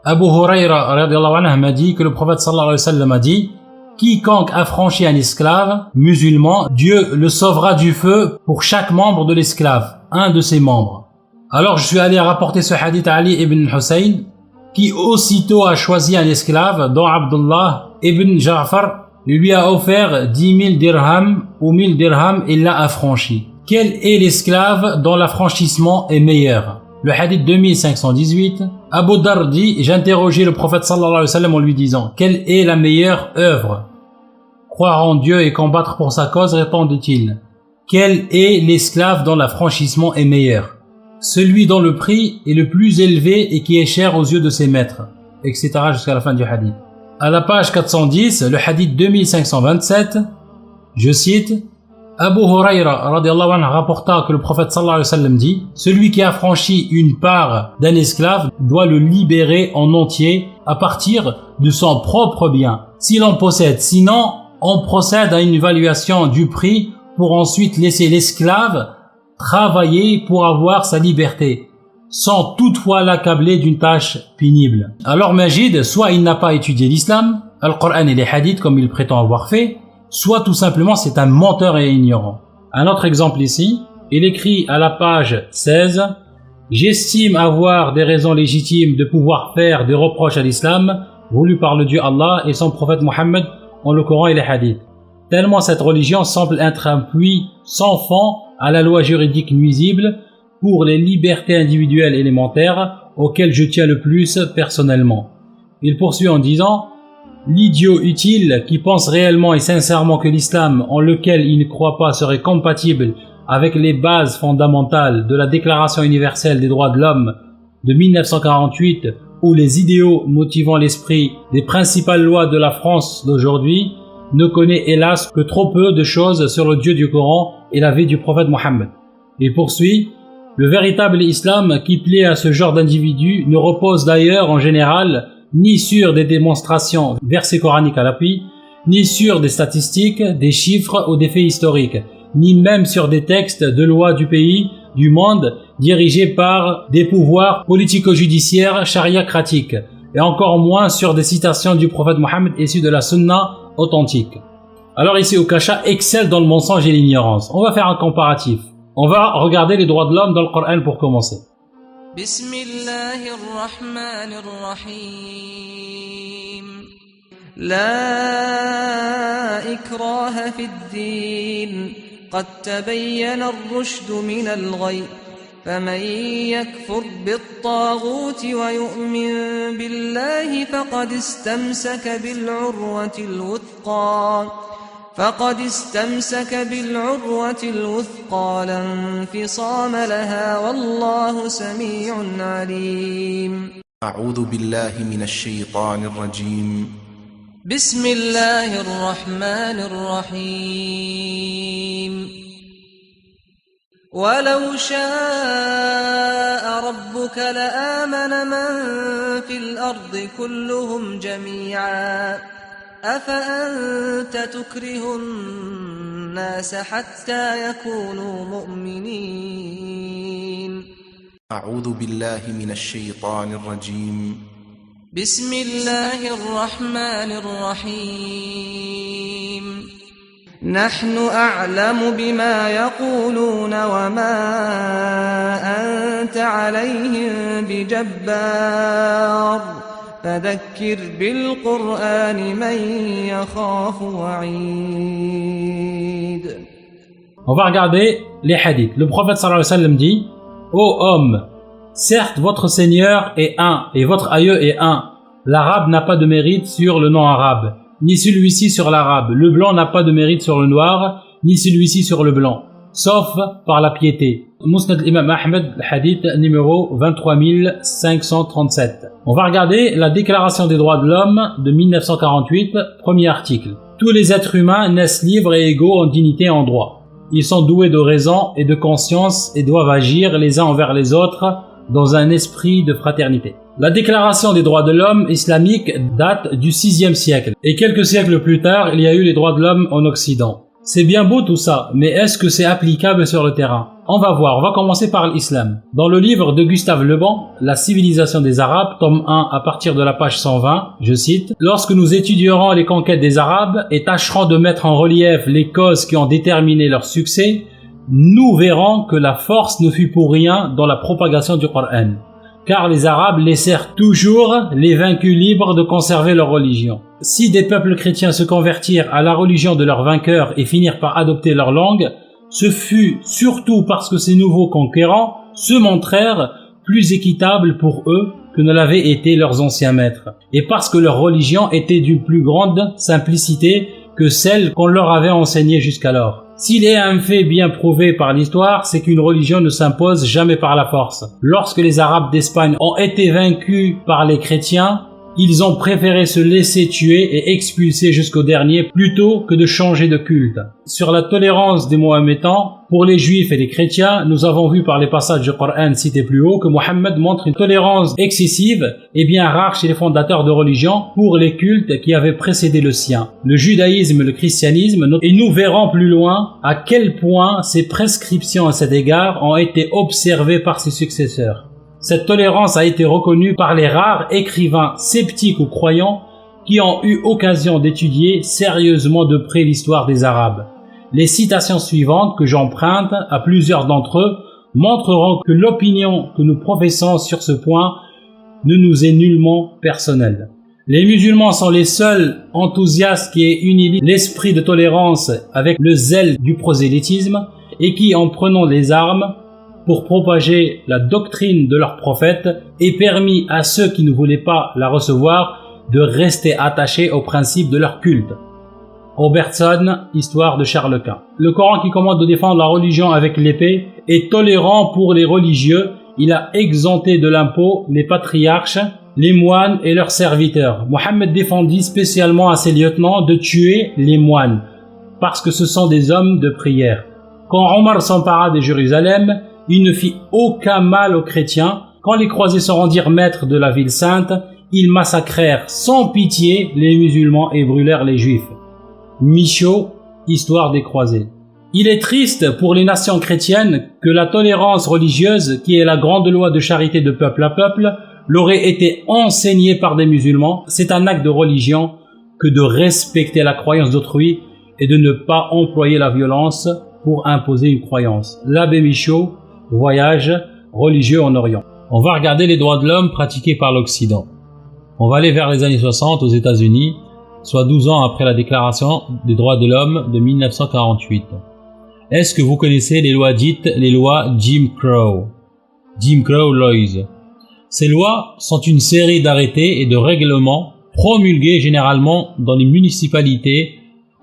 Abu Huraira radiallahu anhu m'a dit que le prophète sallallahu alayhi wa sallam a dit, quiconque affranchit un esclave musulman, Dieu le sauvera du feu pour chaque membre de l'esclave, un de ses membres. Alors je suis allé rapporter ce hadith à Ali ibn Hussein, qui aussitôt a choisi un esclave dont Abdullah ibn Ja'far lui a offert 10 000 dirhams ou 1000 dirhams et l'a affranchi. Quel est l'esclave dont l'affranchissement est meilleur? Le hadith 2518, Abu Dar dit, j'interrogeai le prophète sallallahu alayhi wa sallam en lui disant, quelle est la meilleure œuvre? Croire en Dieu et combattre pour sa cause, répondit-il. Quel est l'esclave dont l'affranchissement est meilleur? Celui dont le prix est le plus élevé et qui est cher aux yeux de ses maîtres, etc. jusqu'à la fin du hadith. À la page 410, le hadith 2527, je cite, Abu Huraira radiallahu anhu rapporta que le prophète sallallahu alayhi wa sallam dit, celui qui affranchit une part d'un esclave doit le libérer en entier à partir de son propre bien, s'il en possède. Sinon, on procède à une évaluation du prix pour ensuite laisser l'esclave travailler pour avoir sa liberté, sans toutefois l'accabler d'une tâche pénible. Alors Majid, soit il n'a pas étudié l'islam, le Coran et les hadiths comme il prétend avoir fait, soit tout simplement c'est un menteur et ignorant. Un autre exemple ici, il écrit à la page 16, « J'estime avoir des raisons légitimes de pouvoir faire des reproches à l'islam, voulu par le Dieu Allah et son prophète Mohammed en le Coran et les hadiths. Tellement cette religion semble être un puits sans fond à la loi juridique nuisible pour les libertés individuelles élémentaires auxquelles je tiens le plus personnellement. » Il poursuit en disant, l'idiot utile qui pense réellement et sincèrement que l'islam en lequel il ne croit pas serait compatible avec les bases fondamentales de la Déclaration universelle des droits de l'homme de 1948 ou les idéaux motivant l'esprit des principales lois de la France d'aujourd'hui ne connaît hélas que trop peu de choses sur le Dieu du Coran et la vie du prophète Mohammed. Il poursuit, le véritable islam qui plaît à ce genre d'individus ne repose d'ailleurs en général ni sur des démonstrations, versets coraniques à l'appui, ni sur des statistiques, des chiffres ou des faits historiques, ni même sur des textes de loi du pays, du monde, dirigés par des pouvoirs politico-judiciaires chariacratiques, et encore moins sur des citations du prophète Mohammed issues de la sunna authentique. Alors ici, Ukasha excelle dans le mensonge et l'ignorance. On va faire un comparatif. On va regarder les droits de l'homme dans le Coran pour commencer. بسم الله الرحمن الرحيم لا إكراه في الدين قد تبين الرشد من الغي فمن يكفر بالطاغوت ويؤمن بالله فقد استمسك بالعروة الوثقى لا انفصام لها والله سميع عليم. أعوذ بالله من الشيطان الرجيم. بسم الله الرحمن الرحيم ولو شاء ربك لآمن من في الأرض كلهم جميعا أفأنت تكره الناس حتى يكونوا مؤمنين. أعوذ بالله من الشيطان الرجيم. بسم الله الرحمن الرحيم نحن أعلم بما يقولون وما أنت عليهم بجبار فذكر بالقرآن من يخاف وعيد. On va regarder les hadiths. Le prophète sallallahu alayhi wa sallam dit: Ô homme, certes votre Seigneur est un et votre aïeux est un. L'arabe n'a pas de mérite sur le non-arabe, ni celui-ci sur l'arabe. Le blanc n'a pas de mérite sur le noir, ni celui-ci sur le blanc, sauf par la piété. Musnad l'imam Ahmed, hadith numéro 23537. On va regarder la Déclaration des droits de l'homme de 1948, premier article. Tous les êtres humains naissent libres et égaux en dignité et en droit. Ils sont doués de raison et de conscience et doivent agir les uns envers les autres dans un esprit de fraternité. La Déclaration des droits de l'homme islamique date du 6e siècle. Et quelques siècles plus tard, il y a eu les droits de l'homme en Occident. C'est bien beau tout ça, mais est-ce que c'est applicable sur le terrain? On va voir, on va commencer par l'islam. Dans le livre de Gustave Le Bon, La civilisation des Arabes, tome 1, à partir de la page 120, je cite: « Lorsque nous étudierons les conquêtes des Arabes et tâcherons de mettre en relief les causes qui ont déterminé leur succès, nous verrons que la force ne fut pour rien dans la propagation du Coran. Car les Arabes laissèrent toujours les vaincus libres de conserver leur religion. Si des peuples chrétiens se convertirent à la religion de leurs vainqueurs et finirent par adopter leur langue, ce fut surtout parce que ces nouveaux conquérants se montrèrent plus équitables pour eux que ne l'avaient été leurs anciens maîtres, et parce que leur religion était d'une plus grande simplicité que celle qu'on leur avait enseignée jusqu'alors. S'il est un fait bien prouvé par l'histoire, c'est qu'une religion ne s'impose jamais par la force. Lorsque les Arabes d'Espagne ont été vaincus par les chrétiens, ils ont préféré se laisser tuer et expulser jusqu'au dernier plutôt que de changer de culte. Sur la tolérance des Mohammedans, pour les Juifs et les chrétiens, nous avons vu par les passages du Coran cités plus haut que Mohammed montre une tolérance excessive et bien rare chez les fondateurs de religion pour les cultes qui avaient précédé le sien, le judaïsme et le christianisme, et nous verrons plus loin à quel point ces prescriptions à cet égard ont été observées par ses successeurs. Cette tolérance a été reconnue par les rares écrivains sceptiques ou croyants qui ont eu occasion d'étudier sérieusement de près l'histoire des Arabes. Les citations suivantes que j'emprunte à plusieurs d'entre eux montreront que l'opinion que nous professons sur ce point ne nous est nullement personnelle. Les musulmans sont les seuls enthousiastes qui aient uni l'esprit de tolérance avec le zèle du prosélytisme et qui, en prenant les armes pour propager la doctrine de leur prophète, aient permis à ceux qui ne voulaient pas la recevoir de rester attachés aux principes de leur culte. Robertson, Histoire de Charles Quint. Le Coran qui commande de défendre la religion avec l'épée est tolérant pour les religieux. Il a exempté de l'impôt les patriarches, les moines et leurs serviteurs. Mohammed défendit spécialement à ses lieutenants de tuer les moines, parce que ce sont des hommes de prière. Quand Omar s'empara de Jérusalem, il ne fit aucun mal aux chrétiens. Quand les croisés se rendirent maîtres de la ville sainte, ils massacrèrent sans pitié les musulmans et brûlèrent les juifs. Michaud, Histoire des croisés. Il est triste pour les nations chrétiennes que la tolérance religieuse, qui est la grande loi de charité de peuple à peuple, leur ait été enseignée par des musulmans. C'est un acte de religion que de respecter la croyance d'autrui et de ne pas employer la violence pour imposer une croyance. L'abbé Michaud, Voyage religieux en Orient. On va regarder les droits de l'homme pratiqués par l'Occident. On va aller vers les années 60 aux États-Unis, soit 12 ans après la Déclaration des droits de l'homme de 1948. Est-ce que vous connaissez les lois dites les lois Jim Crow? Jim Crow Laws. Ces lois sont une série d'arrêtés et de règlements promulgués généralement dans les municipalités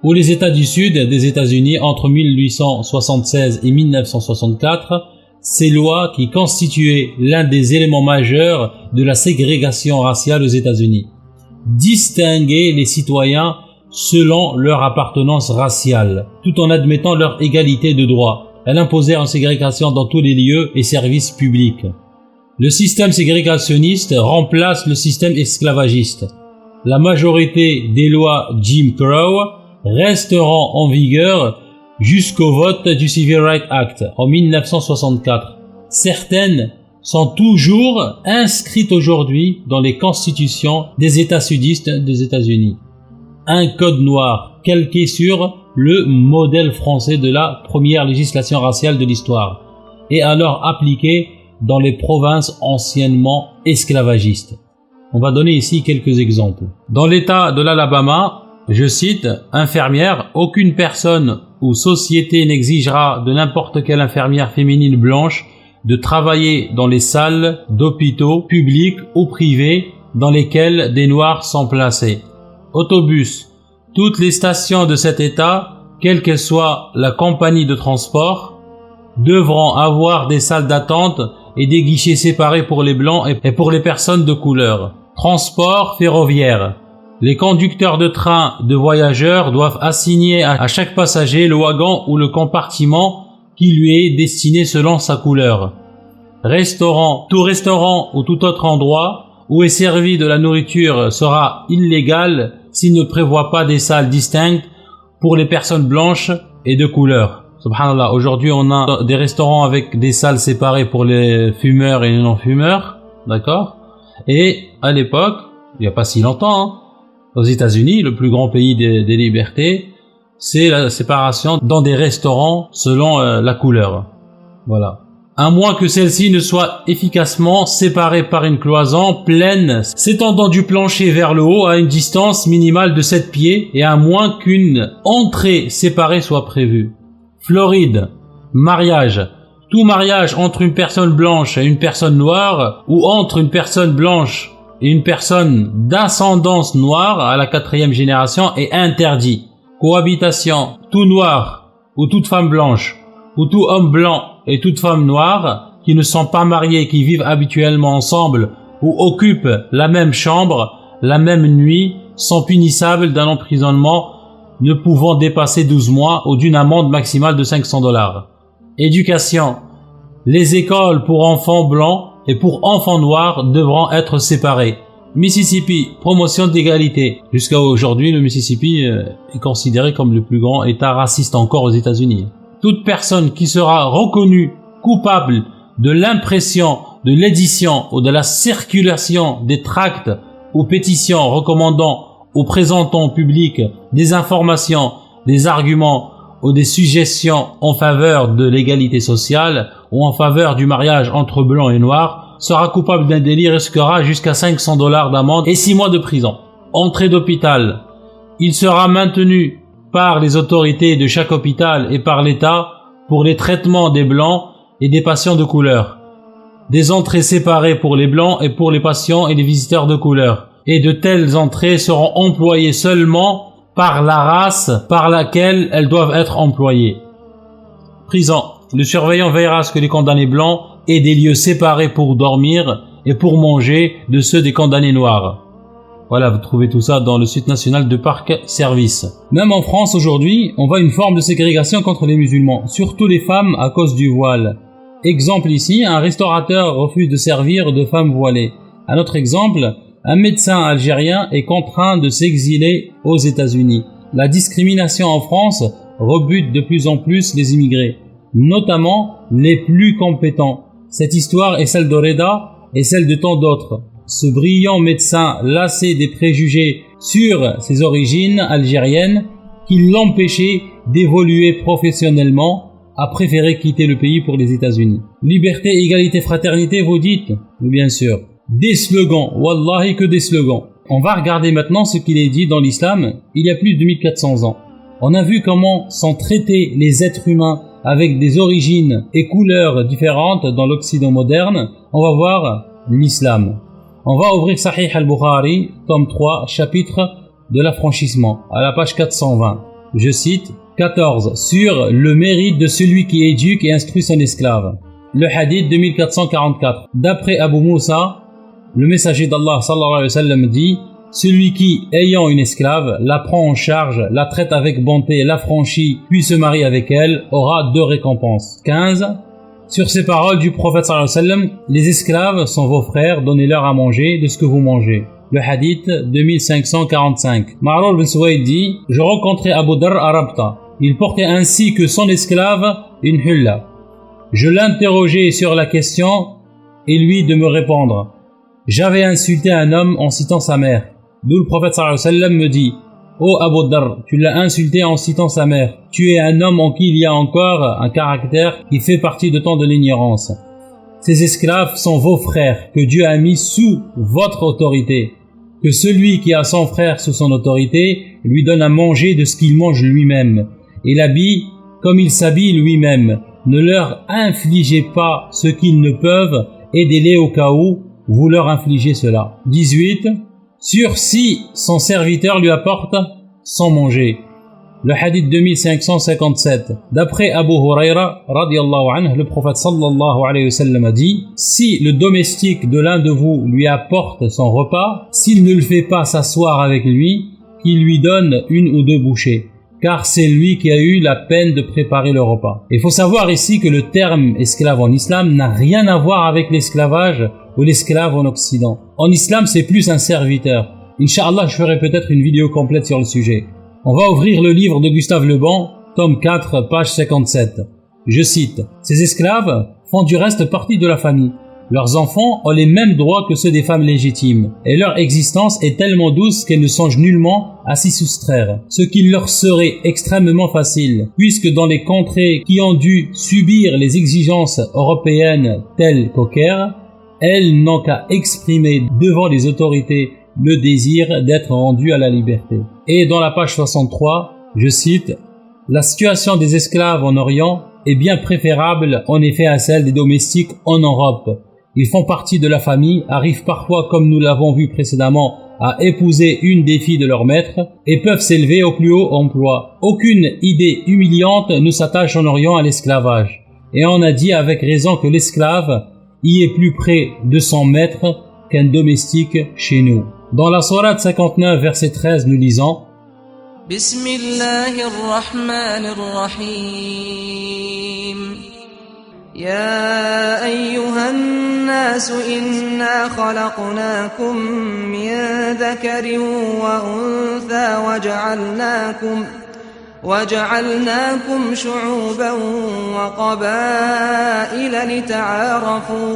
ou les États du Sud des États-Unis entre 1876 et 1964, ces lois qui constituaient l'un des éléments majeurs de la ségrégation raciale aux États-Unis. Distinguer les citoyens selon leur appartenance raciale, tout en admettant leur égalité de droit. Elle imposait une ségrégation dans tous les lieux et services publics. Le système ségrégationniste remplace le système esclavagiste. La majorité des lois Jim Crow resteront en vigueur jusqu'au vote du Civil Rights Act en 1964. Certaines sont toujours inscrites aujourd'hui dans les constitutions des États sudistes des États-Unis. Un code noir calqué sur le modèle français de la première législation raciale de l'histoire, et alors appliquée dans les provinces anciennement esclavagistes. On va donner ici quelques exemples. Dans l'État de l'Alabama, je cite, « Infirmière, aucune personne ou société n'exigera de n'importe quelle infirmière féminine blanche de travailler dans les salles d'hôpitaux publics ou privés dans lesquelles des Noirs sont placés. Autobus, toutes les stations de cet État, quelle que soit la compagnie de transport, devront avoir des salles d'attente et des guichets séparés pour les blancs et pour les personnes de couleur. Transport ferroviaire. Les conducteurs de train de voyageurs doivent assigner à chaque passager le wagon ou le compartiment qui lui est destiné selon sa couleur. Restaurant. Tout restaurant ou tout autre endroit où est servie de la nourriture sera illégal s'il ne prévoit pas des salles distinctes pour les personnes blanches et de couleur. Subhanallah, aujourd'hui on a des restaurants avec des salles séparées pour les fumeurs et les non-fumeurs, d'accord? Et à l'époque, il n'y a pas si longtemps, aux États-Unis, le plus grand pays des libertés, c'est la séparation dans des restaurants selon la couleur. Voilà. À moins que celle-ci ne soit efficacement séparée par une cloison pleine s'étendant du plancher vers le haut à une distance minimale de 7 pieds et à moins qu'une entrée séparée soit prévue. Floride. Mariage. Tout mariage entre une personne blanche et une personne noire ou entre une personne blanche et une personne d'ascendance noire à la 4e génération est interdit. Cohabitation. Tout noir ou toute femme blanche ou tout homme blanc et toute femme noire qui ne sont pas mariés, qui vivent habituellement ensemble ou occupent la même chambre, la même nuit, sont punissables d'un emprisonnement ne pouvant dépasser 12 mois ou d'une amende maximale de $500. Éducation. Les écoles pour enfants blancs et pour enfants noirs devront être séparées. Mississippi, promotion d'égalité. Jusqu'à aujourd'hui, le Mississippi est considéré comme le plus grand État raciste encore aux États-Unis. Toute personne qui sera reconnue coupable de l'impression, de l'édition ou de la circulation des tracts ou pétitions recommandant ou présentant au public des informations, des arguments ou des suggestions en faveur de l'égalité sociale ou en faveur du mariage entre blancs et noirs sera coupable d'un délit et risquera jusqu'à $500 d'amende et 6 mois de prison. Entrée d'hôpital. Il sera maintenu par les autorités de chaque hôpital et par l'État pour les traitements des blancs et des patients de couleur. Des entrées séparées pour les blancs et pour les patients et les visiteurs de couleur. Et de telles entrées seront employées seulement par la race par laquelle elles doivent être employées. Prison. Le surveillant veillera à ce que les condamnés blancs aient des lieux séparés pour dormir et pour manger de ceux des condamnés noirs. Voilà, vous trouvez tout ça dans le site national de Parc Service. Même en France aujourd'hui, on voit une forme de ségrégation contre les musulmans, surtout les femmes à cause du voile. Exemple ici, un restaurateur refuse de servir de femmes voilées. Un autre exemple, un médecin algérien est contraint de s'exiler aux États-Unis. La discrimination en France rebute de plus en plus les immigrés, notamment les plus compétents. Cette histoire est celle de Reda et celle de tant d'autres. Ce brillant médecin lassé des préjugés sur ses origines algériennes qui l'empêchaient d'évoluer professionnellement a préféré quitter le pays pour les États-Unis. Liberté, égalité, fraternité, vous dites? Bien sûr. Des slogans, wallahi que des slogans. On va regarder maintenant ce qu'il est dit dans l'islam il y a plus de 1400 ans. On a vu comment sont traités les êtres humains avec des origines et couleurs différentes dans l'Occident moderne. On va voir l'islam. On va ouvrir Sahih al-Bukhari, tome 3, chapitre de l'affranchissement, à la page 420. Je cite 14. Sur le mérite de celui qui éduque et instruit son esclave. Le hadith 2444. D'après Abu Moussa, le messager d'Allah sallallahu alayhi wa sallam dit: celui qui, ayant une esclave, la prend en charge, la traite avec bonté, l'affranchit, puis se marie avec elle, aura 2 récompenses. 15. Sur ces paroles du prophète sallallahu alayhi wa sallam, les esclaves sont vos frères, donnez-leur à manger de ce que vous mangez. Le hadith 2545. Ma'rur bin Suwayd dit: je rencontrai Abu Darr à Rabta. Il portait ainsi que son esclave une hulla. Je l'interrogeai sur la question et lui de me répondre. J'avais insulté un homme en citant sa mère. D'où le prophète sallallahu alayhi wa sallam me dit: Ô Abu Dharr, tu l'as insulté en citant sa mère. Tu es un homme en qui il y a encore un caractère qui fait partie de tant de l'ignorance. Ces esclaves sont vos frères que Dieu a mis sous votre autorité. Que celui qui a son frère sous son autorité lui donne à manger de ce qu'il mange lui-même et l'habille comme il s'habille lui-même. Ne leur infligez pas ce qu'ils ne peuvent, aidez-les au cas où vous leur infligez cela. 18. Sur si son serviteur lui apporte sans manger. Le hadith 2557. D'après Abu Huraira, radiyallahu anhu, le prophète sallallahu alayhi wa sallam a dit: si le domestique de l'un de vous lui apporte son repas, s'il ne le fait pas s'asseoir avec lui, qu'il lui donne une ou deux bouchées, car c'est lui qui a eu la peine de préparer le repas. Il faut savoir ici que le terme esclave en islam n'a rien à voir avec l'esclavage ou l'esclave en Occident. En islam, c'est plus un serviteur. Inch'Allah, je ferai peut-être une vidéo complète sur le sujet. On va ouvrir le livre de Gustave Le Bon, tome 4, page 57. Je cite: ces esclaves font du reste partie de la famille. Leurs enfants ont les mêmes droits que ceux des femmes légitimes, et leur existence est tellement douce qu'elles ne songent nullement à s'y soustraire, ce qui leur serait extrêmement facile, puisque dans les contrées qui ont dû subir les exigences européennes telles qu'au Caire, elles n'ont qu'à exprimer devant les autorités le désir d'être rendues à la liberté. Et dans la page 63, je cite: la situation des esclaves en Orient est bien préférable en effet à celle des domestiques en Europe. Ils font partie de la famille, arrivent parfois, comme nous l'avons vu précédemment, à épouser une des filles de leur maître et peuvent s'élever au plus haut emploi. Aucune idée humiliante ne s'attache en Orient à l'esclavage. Et on a dit avec raison que l'esclave y est plus près de son maître qu'un domestique chez nous. Dans la sourate 59, verset 13, nous lisons: Bismillahirrahmanirrahim. Ya ayyuhan nas inna khalaqnakum min dhakarin wa untha وجعلناكم شعوبا وقبائل لتعارفوا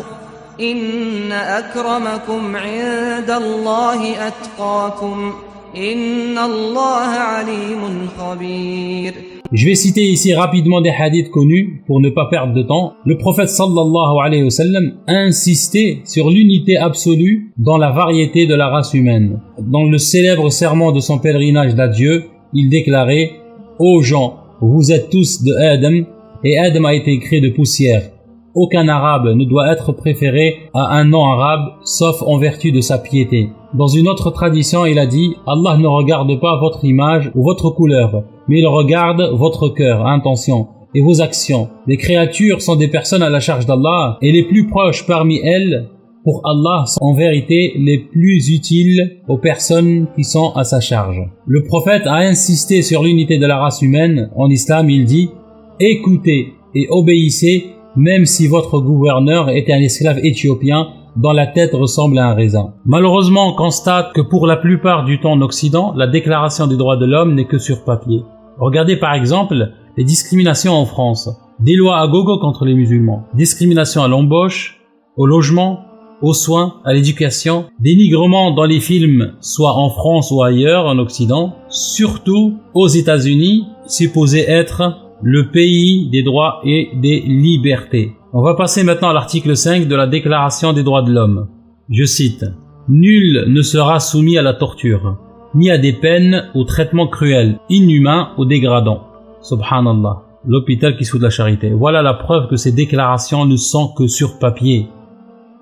إن أكرمكم عند الله أتقاكم إن الله عليم خبير. Je vais citer ici rapidement des hadiths connus pour ne pas perdre de temps. Le prophète sallallahu alayhi wa sallam a insisté sur l'unité absolue dans la variété de la race humaine. Dans le célèbre sermon de son pèlerinage d'adieu, il déclarait: ô gens, vous êtes tous de Adam, et Adam a été créé de poussière. Aucun arabe ne doit être préféré à un non-arabe, sauf en vertu de sa piété. Dans une autre tradition, il a dit: Allah ne regarde pas votre image ou votre couleur, mais il regarde votre cœur, intention et vos actions. Les créatures sont des personnes à la charge d'Allah, et les plus proches parmi elles, pour Allah, sont en vérité les plus utiles aux personnes qui sont à sa charge. Le prophète a insisté sur l'unité de la race humaine. En islam, il dit: écoutez et obéissez, même si votre gouverneur était un esclave éthiopien dont la tête ressemble à un raisin. Malheureusement, on constate que pour la plupart du temps en Occident, la déclaration des droits de l'homme n'est que sur papier. Regardez par exemple les discriminations en France. Des lois à gogo contre les musulmans, discrimination à l'embauche, au logement, aux soins, à l'éducation, dénigrement dans les films, soit en France ou ailleurs en Occident, surtout aux États-Unis, supposé être le pays des droits et des libertés. On va passer maintenant à l'article 5 de la Déclaration des droits de l'homme. Je cite: nul ne sera soumis à la torture, ni à des peines ou traitements cruels, inhumains ou dégradants. Subhanallah, l'hôpital qui se fout de la charité. Voilà la preuve que ces déclarations ne sont que sur papier.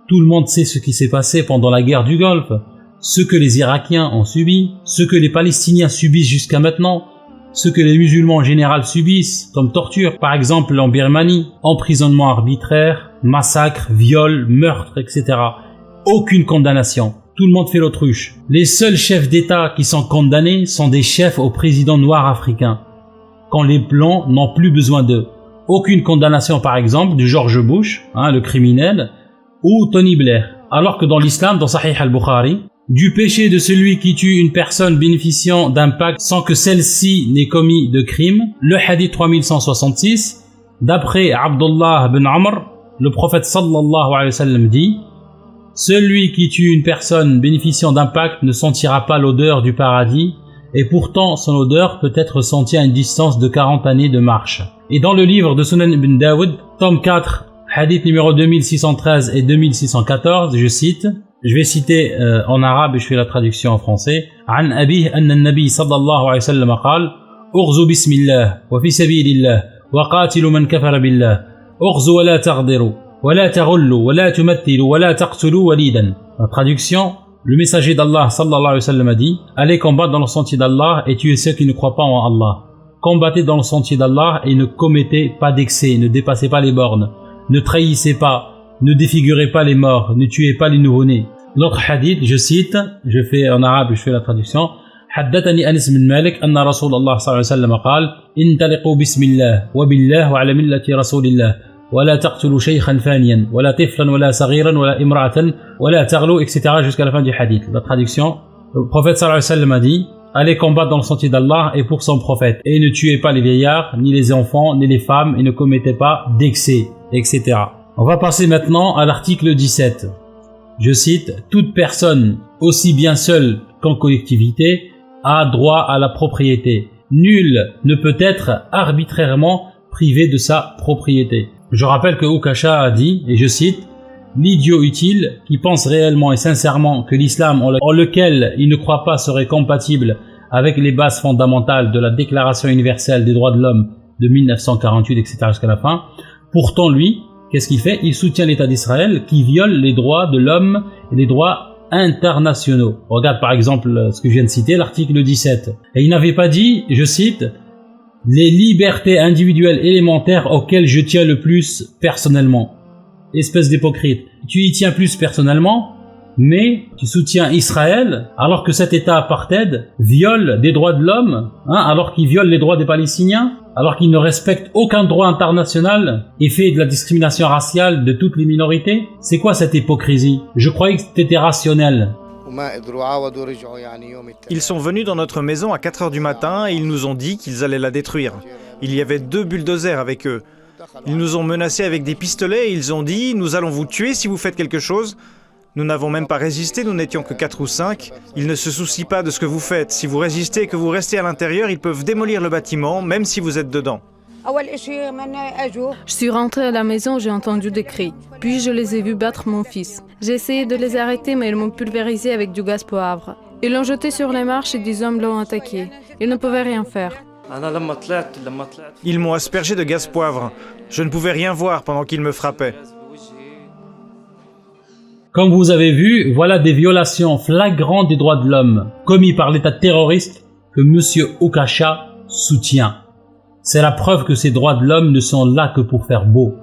Tout le monde sait ce qui s'est passé pendant la guerre du Golfe, ce que les Irakiens ont subi, ce que les Palestiniens subissent jusqu'à maintenant, ce que les musulmans en général subissent comme torture, par exemple en Birmanie, emprisonnement arbitraire, massacre, viol, meurtre, etc. Aucune condamnation. Tout le monde fait l'autruche. Les seuls chefs d'État qui sont condamnés sont des chefs au président noir africain, quand les blancs n'ont plus besoin d'eux. Aucune condamnation, par exemple, de George Bush, le criminel, ou Tony Blair. Alors que dans l'islam, dans Sahih al-Bukhari, du péché de celui qui tue une personne bénéficiant d'un pacte sans que celle-ci n'ait commis de crime, le hadith 3166, d'après Abdullah ibn Amr, le prophète sallallahu alayhi wa sallam dit: celui qui tue une personne bénéficiant d'un pacte ne sentira pas l'odeur du paradis et pourtant son odeur peut être sentie à une distance de 40 années de marche. Et dans le livre de Sunan ibn Daoud, tome 4, hadith numéro 2613 et 2614, je cite, je vais citer en arabe et je fais la traduction en français. عن أبيه أن النبي صلى الله عليه وسلم قال اغزوا بسم الله وفي سبيل الله وقاتلوا من كفر بالله اغزوا ولا تغدروا ولا تغلوا ولا تمثلوا ولا تقتلوا وليدا. La traduction, le messager d'Allah sallallahu alayhi wa sallam a dit, allez combattre dans le sentier d'Allah et tuez ceux qui ne croient pas en Allah. Combattez dans le sentier d'Allah et ne commettez pas d'excès, ne dépassez pas les bornes, ne trahissez pas, ne défigurez pas les morts, ne tuez pas les nouveau-nés. L'autre hadith, je cite, je fais en arabe, je fais la traduction. حدثني أنس بن مالك أن رسول الله صلى الله عليه وسلم قال انطلقوا بسم الله وبالله وعلى ملة رسول الله ولا تقتلوا شيخا فانيا ولا طفلا ولا صغيرا ولا امرأة ولا تغلوا etc. jusqu'à la fin du hadith. La traduction, le prophète sallallahu alayhi wa sallam a dit, allez combattre dans le sentier d'Allah et pour son prophète et ne tuez pas les vieillards, ni les enfants, ni les femmes et ne commettez pas d'excès, etc. On va passer maintenant à l'article 17. Je cite, toute personne, aussi bien seule qu'en collectivité, a droit à la propriété. Nul ne peut être arbitrairement privé de sa propriété. Je rappelle que Ukasha a dit, et je cite, l'idiot utile qui pense réellement et sincèrement que l'islam en lequel il ne croit pas serait compatible avec les bases fondamentales de la Déclaration universelle des droits de l'homme de 1948, etc. jusqu'à la fin, pourtant lui, qu'est-ce qu'il fait? Il soutient l'État d'Israël qui viole les droits de l'homme et les droits internationaux. Regarde par exemple ce que je viens de citer, l'article 17. Et il n'avait pas dit, je cite, les libertés individuelles élémentaires auxquelles je tiens le plus personnellement. Espèce d'hypocrite. Tu y tiens plus personnellement, mais tu soutiens Israël alors que cet État apartheid viole des droits de l'homme, alors qu'il viole les droits des Palestiniens, alors qu'il ne respecte aucun droit international et fait de la discrimination raciale de toutes les minorités. C'est quoi cette hypocrisie? Je croyais que c'était rationnel. Ils sont venus dans notre maison à 4 heures du matin et ils nous ont dit qu'ils allaient la détruire. Il y avait 2 bulldozers avec eux. Ils nous ont menacés avec des pistolets et ils ont dit « Nous allons vous tuer si vous faites quelque chose ». Nous n'avons même pas résisté, nous n'étions que 4 ou 5. Ils ne se soucient pas de ce que vous faites. Si vous résistez et que vous restez à l'intérieur, ils peuvent démolir le bâtiment, même si vous êtes dedans. Je suis rentrée à la maison, j'ai entendu des cris. Puis je les ai vus battre mon fils. J'ai essayé de les arrêter, mais ils m'ont pulvérisé avec du gaz poivre. Ils l'ont jeté sur les marches et des hommes l'ont attaqué. Ils ne pouvaient rien faire. Ils m'ont aspergé de gaz poivre. Je ne pouvais rien voir pendant qu'ils me frappaient. Comme vous avez vu, voilà des violations flagrantes des droits de l'homme commis par l'État terroriste que M. Ukasha soutient. C'est la preuve que ces droits de l'homme ne sont là que pour faire beau.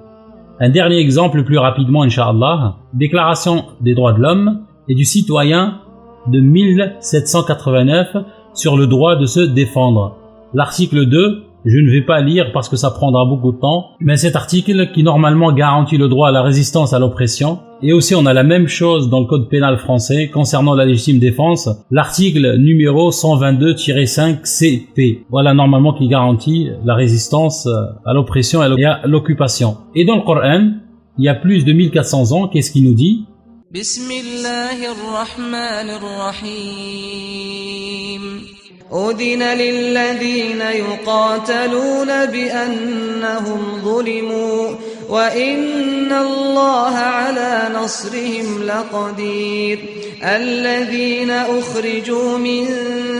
Un dernier exemple plus rapidement, Inch'Allah. Déclaration des droits de l'homme et du citoyen de 1789 sur le droit de se défendre. L'article 2, je ne vais pas lire parce que ça prendra beaucoup de temps, mais cet article qui normalement garantit le droit à la résistance à l'oppression, et aussi on a la même chose dans le code pénal français concernant la légitime défense, l'article numéro 122-5 CP. Voilà normalement qui garantit la résistance à l'oppression et à l'occupation. Et dans le Coran, il y a plus de 1400 ans, qu'est-ce qu'il nous dit? Bismillahirrahmanirrahim. أذن للذين يقاتلون بأنهم ظلموا وإن الله على نصرهم لقدير الذين أخرجوا من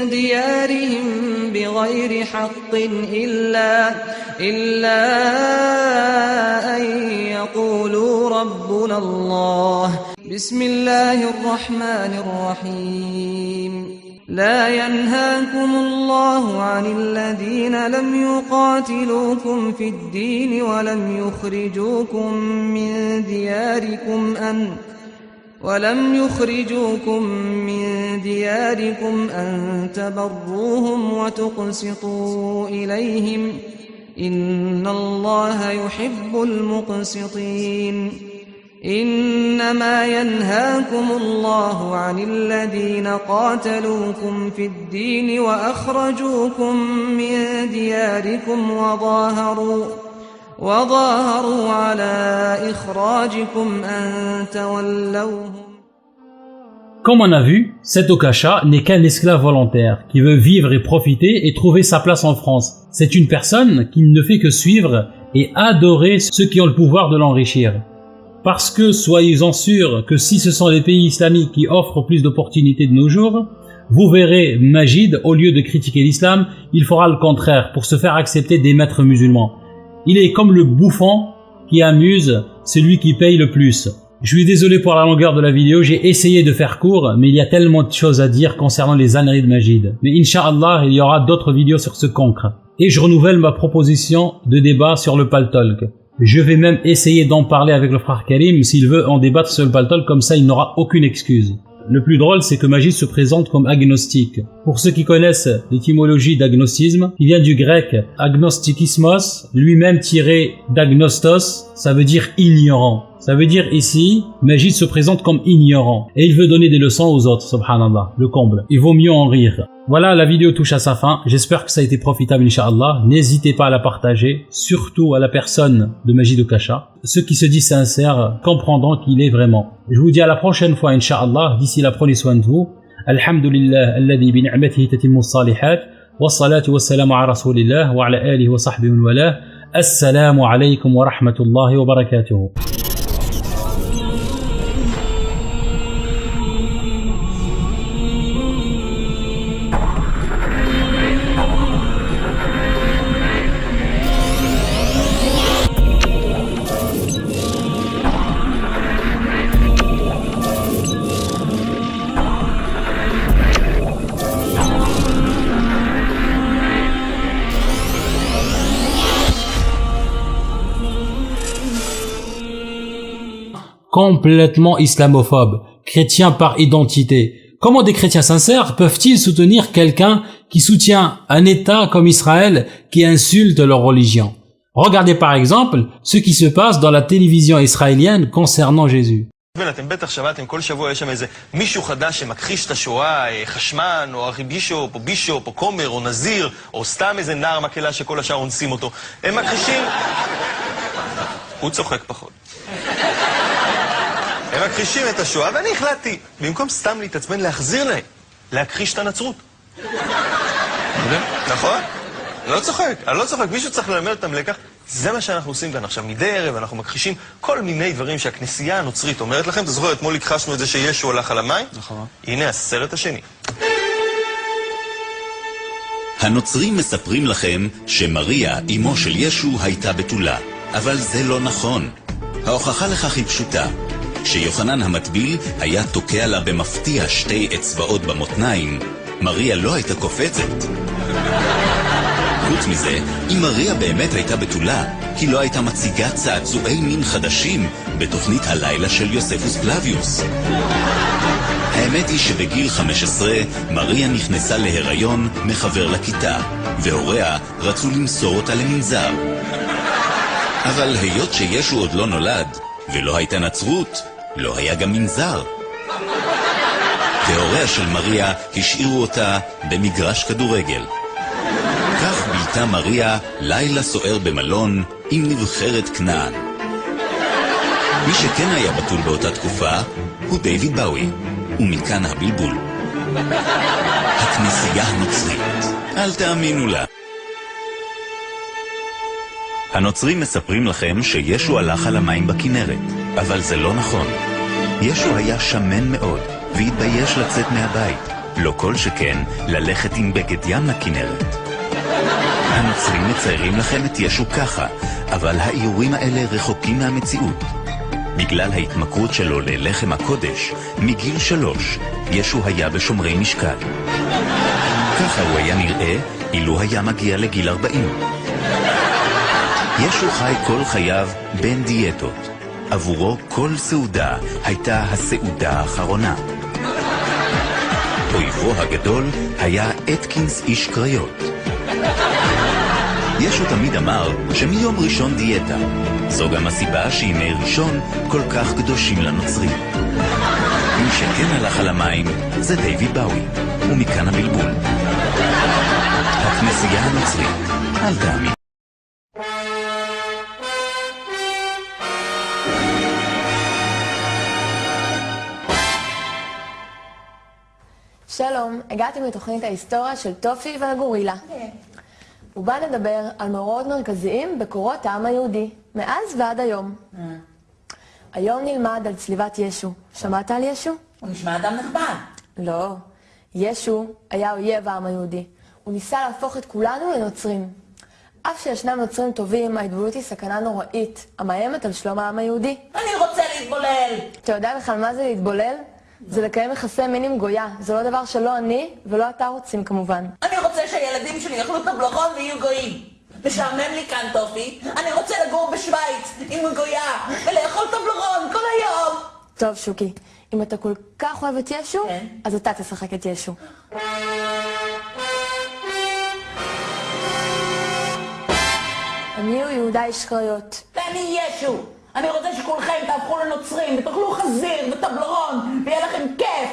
ديارهم بغير حق إلا أن يقولوا ربنا الله بسم الله الرحمن الرحيم لا ينهاكم الله عن الذين لم يقاتلوكم في الدين ولم يخرجوكم من دياركم أن تبروهم وتقسطوا إليهم إن الله يحب المقسطين إنما ينهاكم الله عن الذين قاتلوكم في الدين وأخرجوكم من دياركم وظاهروا على إخراجكم أن تولوهم. Comme on a vu, cet Okasha n'est qu'un esclave volontaire qui veut vivre et profiter et trouver sa place en France. C'est une personne qui ne fait que suivre et adorer ceux qui ont le pouvoir de l'enrichir. Parce que soyez-en sûrs que si ce sont les pays islamiques qui offrent plus d'opportunités de nos jours, vous verrez Majid, au lieu de critiquer l'islam, il fera le contraire pour se faire accepter des maîtres musulmans. Il est comme le bouffon qui amuse celui qui paye le plus. Je suis désolé pour la longueur de la vidéo, j'ai essayé de faire court, mais il y a tellement de choses à dire concernant les âneries de Majid. Mais Inch'Allah, il y aura d'autres vidéos sur ce cancre. Et je renouvelle ma proposition de débat sur le Paltalk. Je vais même essayer d'en parler avec le frère Karim, s'il veut en débattre sur le Paltalk, comme ça il n'aura aucune excuse. Le plus drôle, c'est que Majid se présente comme agnostique. Pour ceux qui connaissent l'étymologie d'agnostisme, il vient du grec agnostikismos, lui-même tiré d'agnostos, ça veut dire ignorant. Ça veut dire ici, Majid se présente comme ignorant. Et il veut donner des leçons aux autres, subhanallah, le comble. Il vaut mieux en rire. Voilà, la vidéo touche à sa fin. J'espère que ça a été profitable, Inch'Allah. N'hésitez pas à la partager, surtout à la personne de Majid Okasha. Ceux qui se disent sincères comprendront qu'il est vraiment. Je vous dis à la prochaine fois, Inch'Allah. D'ici là, prenez soin de vous. Alhamdulillah, alladhi bi ni'matihi tatimmu s-salihat. Wassalatu wassalamu ala rasulillah wa ala alihi wa sahbihi wa wala. Assalamu alaykum wa rahmatullahi wa barakatuhu. Complètement islamophobe, chrétien par identité. Comment des chrétiens sincères peuvent-ils soutenir quelqu'un qui soutient un État comme Israël qui insulte leur religion? Regardez par exemple ce qui se passe dans la télévision israélienne concernant Jésus. אתם בטח שמעתם, כל שבוע יש שם איזה מישהו חדש שמכחיש את השואה, חשמן, או ארכיבישופ, או בישופ, או כומר, או נזיר, או סתם איזה נער מקהלה שכל השאר אונסים אותו. הם מכחישים... הוא צוחק פחות. הם מכחישים את השואה, ואני החלטתי, במקום סתם להתעצבן, להחזיר להם, להכחיש את הנצרות. נכון? אני לא צוחק, מישהו צריך ללמד אותם לקח. זה מה שאנחנו עושים כאן עכשיו. מדי ערב אנחנו מכחישים כל מיני דברים שהכנסייה הנוצרית אומרת לכם. אתה זוכר, אתמול הכחשנו את זה שישו הלך על המים? נכון. הנה הסרט השני. הנוצרים מספרים לכם שמריה, אמו של ישו, הייתה בתולה. אבל זה לא נכון. ההוכחה לכך היא פשוטה. כשיוחנן המטביל היה תוקע לה במפתיע שתי אצבעות במותניים, מריה לא הייתה קופצת. חוץ מזה, אם מריה באמת הייתה בתולה, היא לא הייתה מציגה צעצועי מין חדשים בתוכנית הלילה של יוספוס פלביוס. האמת היא שבגיל 15 מריה נכנסה להיריון מחבר לכיתה, והוריה רצו למסור אותה למנזר. אבל היות שישו עוד לא נולד, ולא הייתה נצרות, לא היה גם מנזר. והוריה של מריה השאירו אותה במגרש כדורגל. כך בילתה מריה לילה סוער במלון עם נבחרת כנען. מי שכן היה בתול באותה תקופה הוא דיוויד באוי, ומכאן הבלבול. הכנסייה הנוצרית, אל תאמינו לה. הנוצרים מספרים לכם שישו הלך על המים בכנרת, אבל זה לא נכון. ישו היה שמן מאוד והתבייש לצאת מהבית, לא כל שכן ללכת עם בגד ים לכנרת. הנוצרים מציירים לכם את ישו ככה, אבל האיורים האלה רחוקים מהמציאות. בגלל ההתמכרות שלו ללחם הקודש, מגיל 3, ישו היה בשומרי משקל. ככה הוא היה נראה אילו היה מגיע לגיל 40. ישו חי כל חייו בין דיאטות. עבורו כל סעודה הייתה הסעודה האחרונה. אויבו הגדול היה אתקינס איש קריות. ישו תמיד אמר שמיום ראשון דיאטה. זו גם הסיבה שימי ראשון כל כך קדושים לנוצרים. מי שכן הלך על המים זה דיוויד באוי, ומכאן הבלבול. הכנסייה הנוצרית, אל תאמין. שלום, הגעתי מתוכנית ההיסטוריה של טופי והגורילה. ובה נדבר על מאורעות מרכזיים בקורות העם היהודי, מאז ועד היום. היום נלמד על צליבת ישו. שמעת על ישו? הוא נשמע אדם נכבד. לא. ישו היה אויב העם היהודי. הוא ניסה להפוך את כולנו לנוצרים. אף שישנם נוצרים טובים, ההתבוללות היא סכנה נוראית, המאיימת על שלום העם היהודי. אני רוצה להתבולל. אתה יודע בכלל מה זה להתבולל? זה לקיים יחסי מין עם גויה. זה לא דבר שלא אני ולא אתה רוצים כמובן. אני רוצה שהילדים שלי יאכלו תבלרון ויהיו גויים. משעמם לי כאן טופי. אני רוצה לגור בשוויץ עם גויה ולאכול תבלרון כל היום. טוב שוקי, אם אתה כל כך אוהב את ישו, אז אתה תשחק את ישו. אני הוא יהודה איש קריות. ואני ישו. אני רוצה שכולכם תהפכו לנוצרים ותאכלו חזיר וטבלרון ויהיה לכם כיף.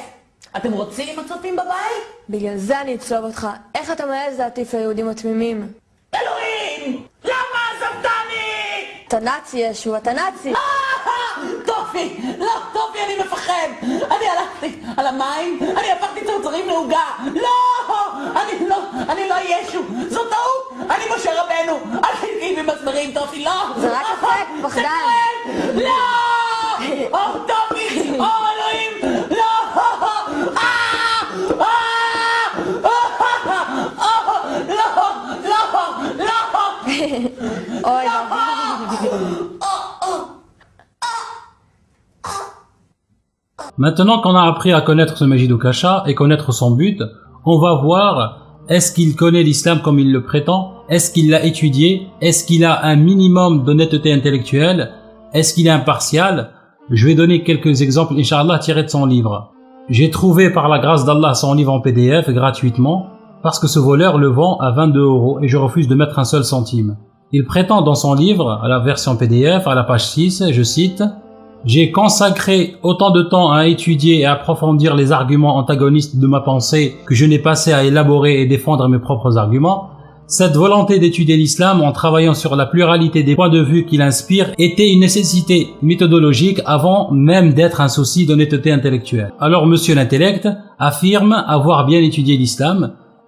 אתם רוצים הצופים בבית? בגלל זה אני אצלוב אותך. איך אתה מעז להטיף ליהודים התמימים? אלוהים! למה עזבתני? אתה נאצי ישו, אתה נאצי. טופי, לא, טופי, אני מפחד. אני הלכתי על המים, אני הפכתי צרצרים לעוגה. לא, אני לא ישו. זו טעות, אני משה רבנו. אל תגידי במסמרים, טופי, לא. זה רק אפק, פחדן. לא! טופי, אלוהים, לא! אוי, Maintenant qu'on a appris à connaître ce Majid Oukasha et connaître son but, on va voir est-ce qu'il connaît l'islam comme il le prétend, est-ce qu'il l'a étudié, est-ce qu'il a un minimum d'honnêteté intellectuelle, est-ce qu'il est impartial. Je vais donner quelques exemples, Inch'Allah, tirés de son livre. J'ai trouvé par la grâce d'Allah son livre en PDF gratuitement parce que ce voleur le vend à 22 € et je refuse de mettre un seul centime. Il prétend dans son livre, à la version PDF, à la page 6, je cite: « J'ai consacré autant de temps à étudier et à approfondir les arguments antagonistes de ma pensée que je n'ai passé à élaborer et défendre mes propres arguments. Cette volonté d'étudier l'islam en travaillant sur la pluralité des points de vue qu'il inspire était une nécessité méthodologique avant même d'être un souci d'honnêteté intellectuelle. » Alors monsieur l'intellect affirme avoir bien étudié l'islam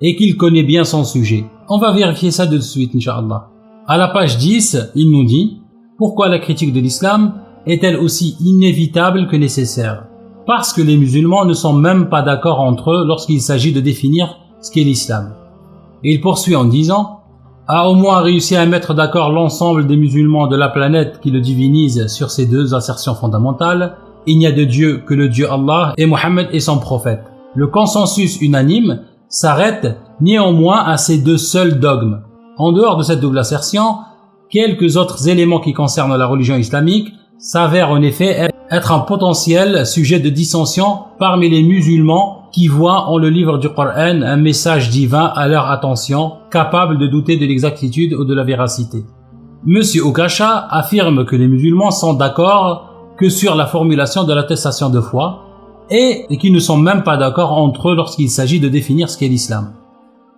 et qu'il connaît bien son sujet. On va vérifier ça de suite, Inch'Allah. À la page 10, il nous dit: « Pourquoi la critique de l'islam est-elle aussi inévitable que nécessaire? Parce que les musulmans ne sont même pas d'accord entre eux lorsqu'il s'agit de définir ce qu'est l'islam. » Et il poursuit en disant: « A au moins réussi à mettre d'accord l'ensemble des musulmans de la planète qui le divinisent sur ces deux assertions fondamentales. Il n'y a de Dieu que le Dieu Allah et Mohammed est son prophète. » Le consensus unanime s'arrête néanmoins à ces deux seuls dogmes. En dehors de cette double assertion, quelques autres éléments qui concernent la religion islamique s'avère en effet être un potentiel sujet de dissension parmi les musulmans qui voient en le livre du Coran un message divin à leur attention, capable de douter de l'exactitude ou de la véracité. Monsieur Oukasha affirme que les musulmans sont d'accord que sur la formulation de l'attestation de foi et qu'ils ne sont même pas d'accord entre eux lorsqu'il s'agit de définir ce qu'est l'islam.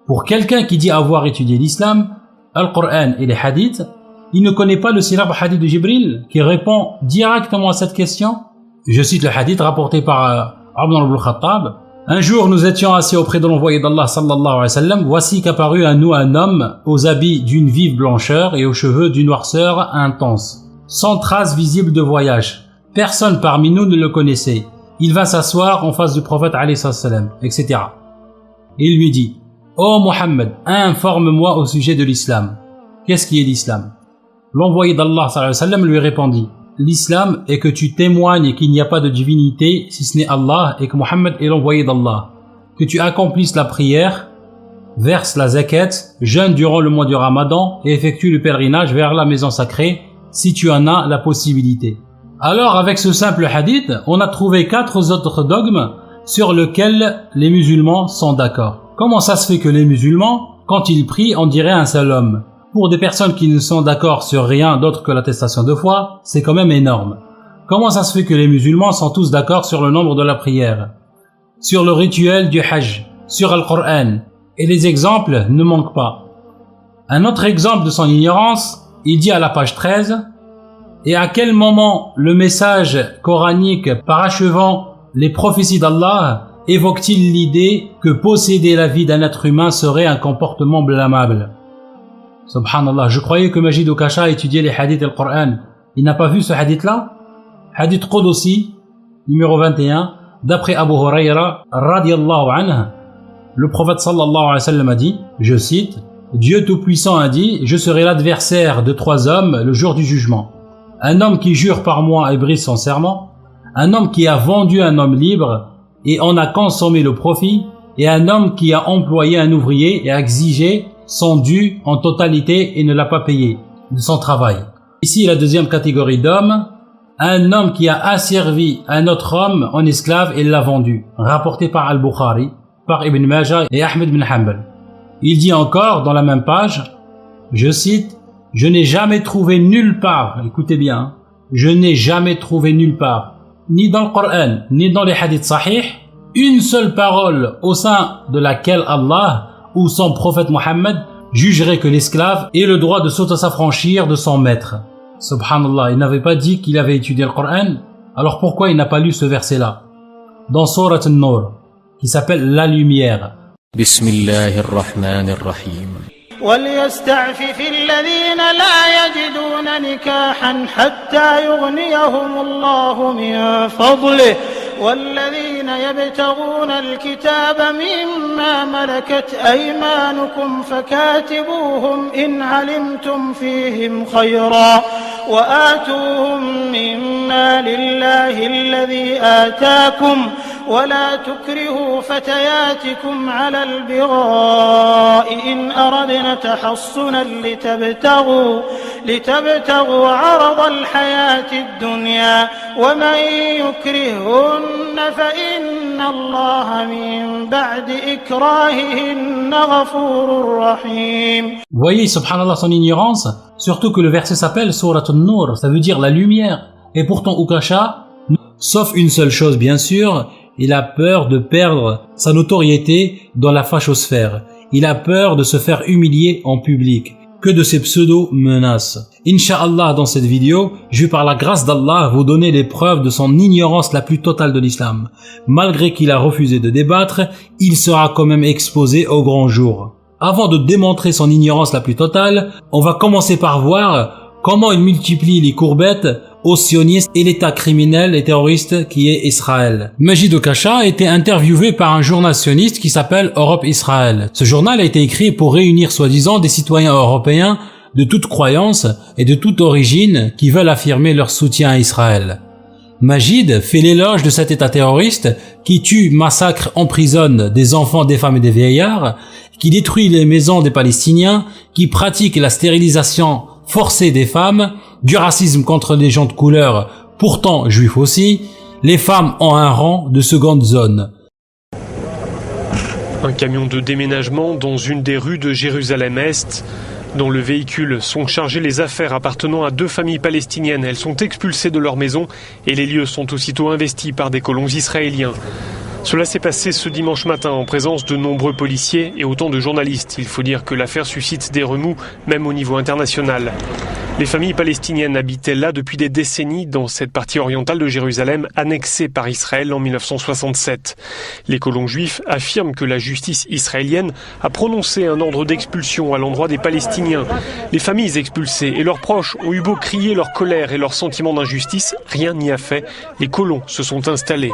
Pour quelqu'un qui dit avoir étudié l'islam, le Coran et les hadiths, il ne connaît pas le célèbre hadith de Jibril qui répond directement à cette question. Je cite le hadith rapporté par Abdullah ibn Khattab. Un jour, nous étions assis auprès de l'envoyé d'Allah sallallahu alayhi wa sallam. Voici qu'apparut à nous un homme aux habits d'une vive blancheur et aux cheveux d'une noirceur intense, sans trace visible de voyage. Personne parmi nous ne le connaissait. Il va s'asseoir en face du prophète alayhi salam, etc. Et il lui dit: « Ô Mohammed, informe-moi au sujet de l'islam. Qu'est-ce qui est l'islam ?» L'envoyé d'Allah sallallahu alayhi wa sallam lui répondit: « L'islam est que tu témoignes qu'il n'y a pas de divinité si ce n'est Allah et que Mohammed est l'envoyé d'Allah, que tu accomplisses la prière, verses la zakat, jeûnes durant le mois du Ramadan et effectues le pèlerinage vers la maison sacrée si tu en as la possibilité. » Alors avec ce simple hadith, on a trouvé 4 autres dogmes sur lesquels les musulmans sont d'accord. Comment ça se fait que les musulmans, quand ils prient, on dirait un seul homme? Pour des personnes qui ne sont d'accord sur rien d'autre que l'attestation de foi, c'est quand même énorme. Comment ça se fait que les musulmans sont tous d'accord sur le nombre de la prière, sur le rituel du Hajj, sur le Coran, et les exemples ne manquent pas. Un autre exemple de son ignorance, il dit à la page 13: « Et à quel moment le message coranique parachevant les prophéties d'Allah évoque-t-il l'idée que posséder la vie d'un être humain serait un comportement blâmable? Subhanallah, je croyais que Majid Okasha étudiait les hadiths et le Coran. Il n'a pas vu ce hadith-là? Hadith Qudsi, numéro 21, d'après Abu Huraira, radiyallahu anhu, le prophète sallallahu alayhi wa sallam a dit, je cite, Dieu Tout-Puissant a dit, je serai l'adversaire de 3 hommes le jour du jugement. Un homme qui jure par moi et brise son serment, un homme qui a vendu un homme libre et en a consommé le profit, et un homme qui a employé un ouvrier et a exigé son dû en totalité et ne l'a pas payé de son travail. Ici, la deuxième catégorie d'hommes, un homme qui a asservi un autre homme en esclave et l'a vendu, rapporté par Al-Bukhari, par Ibn Majah et Ahmed bin Hanbal. Il dit encore dans la même page, je cite, « Je n'ai jamais trouvé nulle part, écoutez bien, je n'ai jamais trouvé nulle part, ni dans le Coran, ni dans les hadiths sahih, une seule parole au sein de laquelle Allah ou son prophète Mohammed jugerait que l'esclave ait le droit de s'affranchir de son maître. » Subhanallah, il n'avait pas dit qu'il avait étudié le Coran, alors pourquoi il n'a pas lu ce verset-là? Dans Surat An-Nur, qui s'appelle La Lumière. Bismillahirrahmanirrahim. وليستعفف الذين لا يجدون نكاحا حتى يغنيهم الله من فضله والذين يبتغون الكتاب مما ملكت أيمانكم فكاتبوهم إن علمتم فيهم خيرا وآتوهم مما لله الذي آتاكم ولا تكرهوا فتياتكم على البغاء إن أردنا تحصنا لتبتغوا عرض الحياة الدنيا ومن يكرهن فإن الله من بعد إكراههن غفور رحيم. Vous voyez, subhanallah, son ignorance, surtout que le verset s'appelle Surat An-Nur, ça veut dire la lumière. Et pourtant, Okasha, sauf une seule chose bien sûr, il a peur de perdre sa notoriété dans la fachosphère. Il a peur de se faire humilier en public. Que de ces pseudo-menaces. Inch'Allah, dans cette vidéo, je vais par la grâce d'Allah vous donner les preuves de son ignorance la plus totale de l'islam. Malgré qu'il a refusé de débattre, il sera quand même exposé au grand jour. Avant de démontrer son ignorance la plus totale, on va commencer par voir comment il multiplie les courbettes aux sionistes et l'état criminel et terroriste qui est Israël. Majid Okasha a été interviewé par un journal sioniste qui s'appelle Europe Israël. Ce journal a été écrit pour réunir soi-disant des citoyens européens de toute croyance et de toute origine qui veulent affirmer leur soutien à Israël. Majid fait l'éloge de cet état terroriste qui tue, massacre, emprisonne des enfants, des femmes et des vieillards, qui détruit les maisons des Palestiniens, qui pratique la stérilisation forcée des femmes, du racisme contre les gens de couleur, pourtant juifs aussi, les femmes ont un rang de seconde zone. Un camion de déménagement dans une des rues de Jérusalem-Est. Dans le véhicule sont chargées les affaires appartenant à 2 familles palestiniennes. Elles sont expulsées de leur maison et les lieux sont aussitôt investis par des colons israéliens. Cela s'est passé ce dimanche matin en présence de nombreux policiers et autant de journalistes. Il faut dire que l'affaire suscite des remous, même au niveau international. Les familles palestiniennes habitaient là depuis des décennies dans cette partie orientale de Jérusalem annexée par Israël en 1967. Les colons juifs affirment que la justice israélienne a prononcé un ordre d'expulsion à l'endroit des Palestiniens. Les familles expulsées et leurs proches ont eu beau crier leur colère et leur sentiment d'injustice, rien n'y a fait. Les colons se sont installés.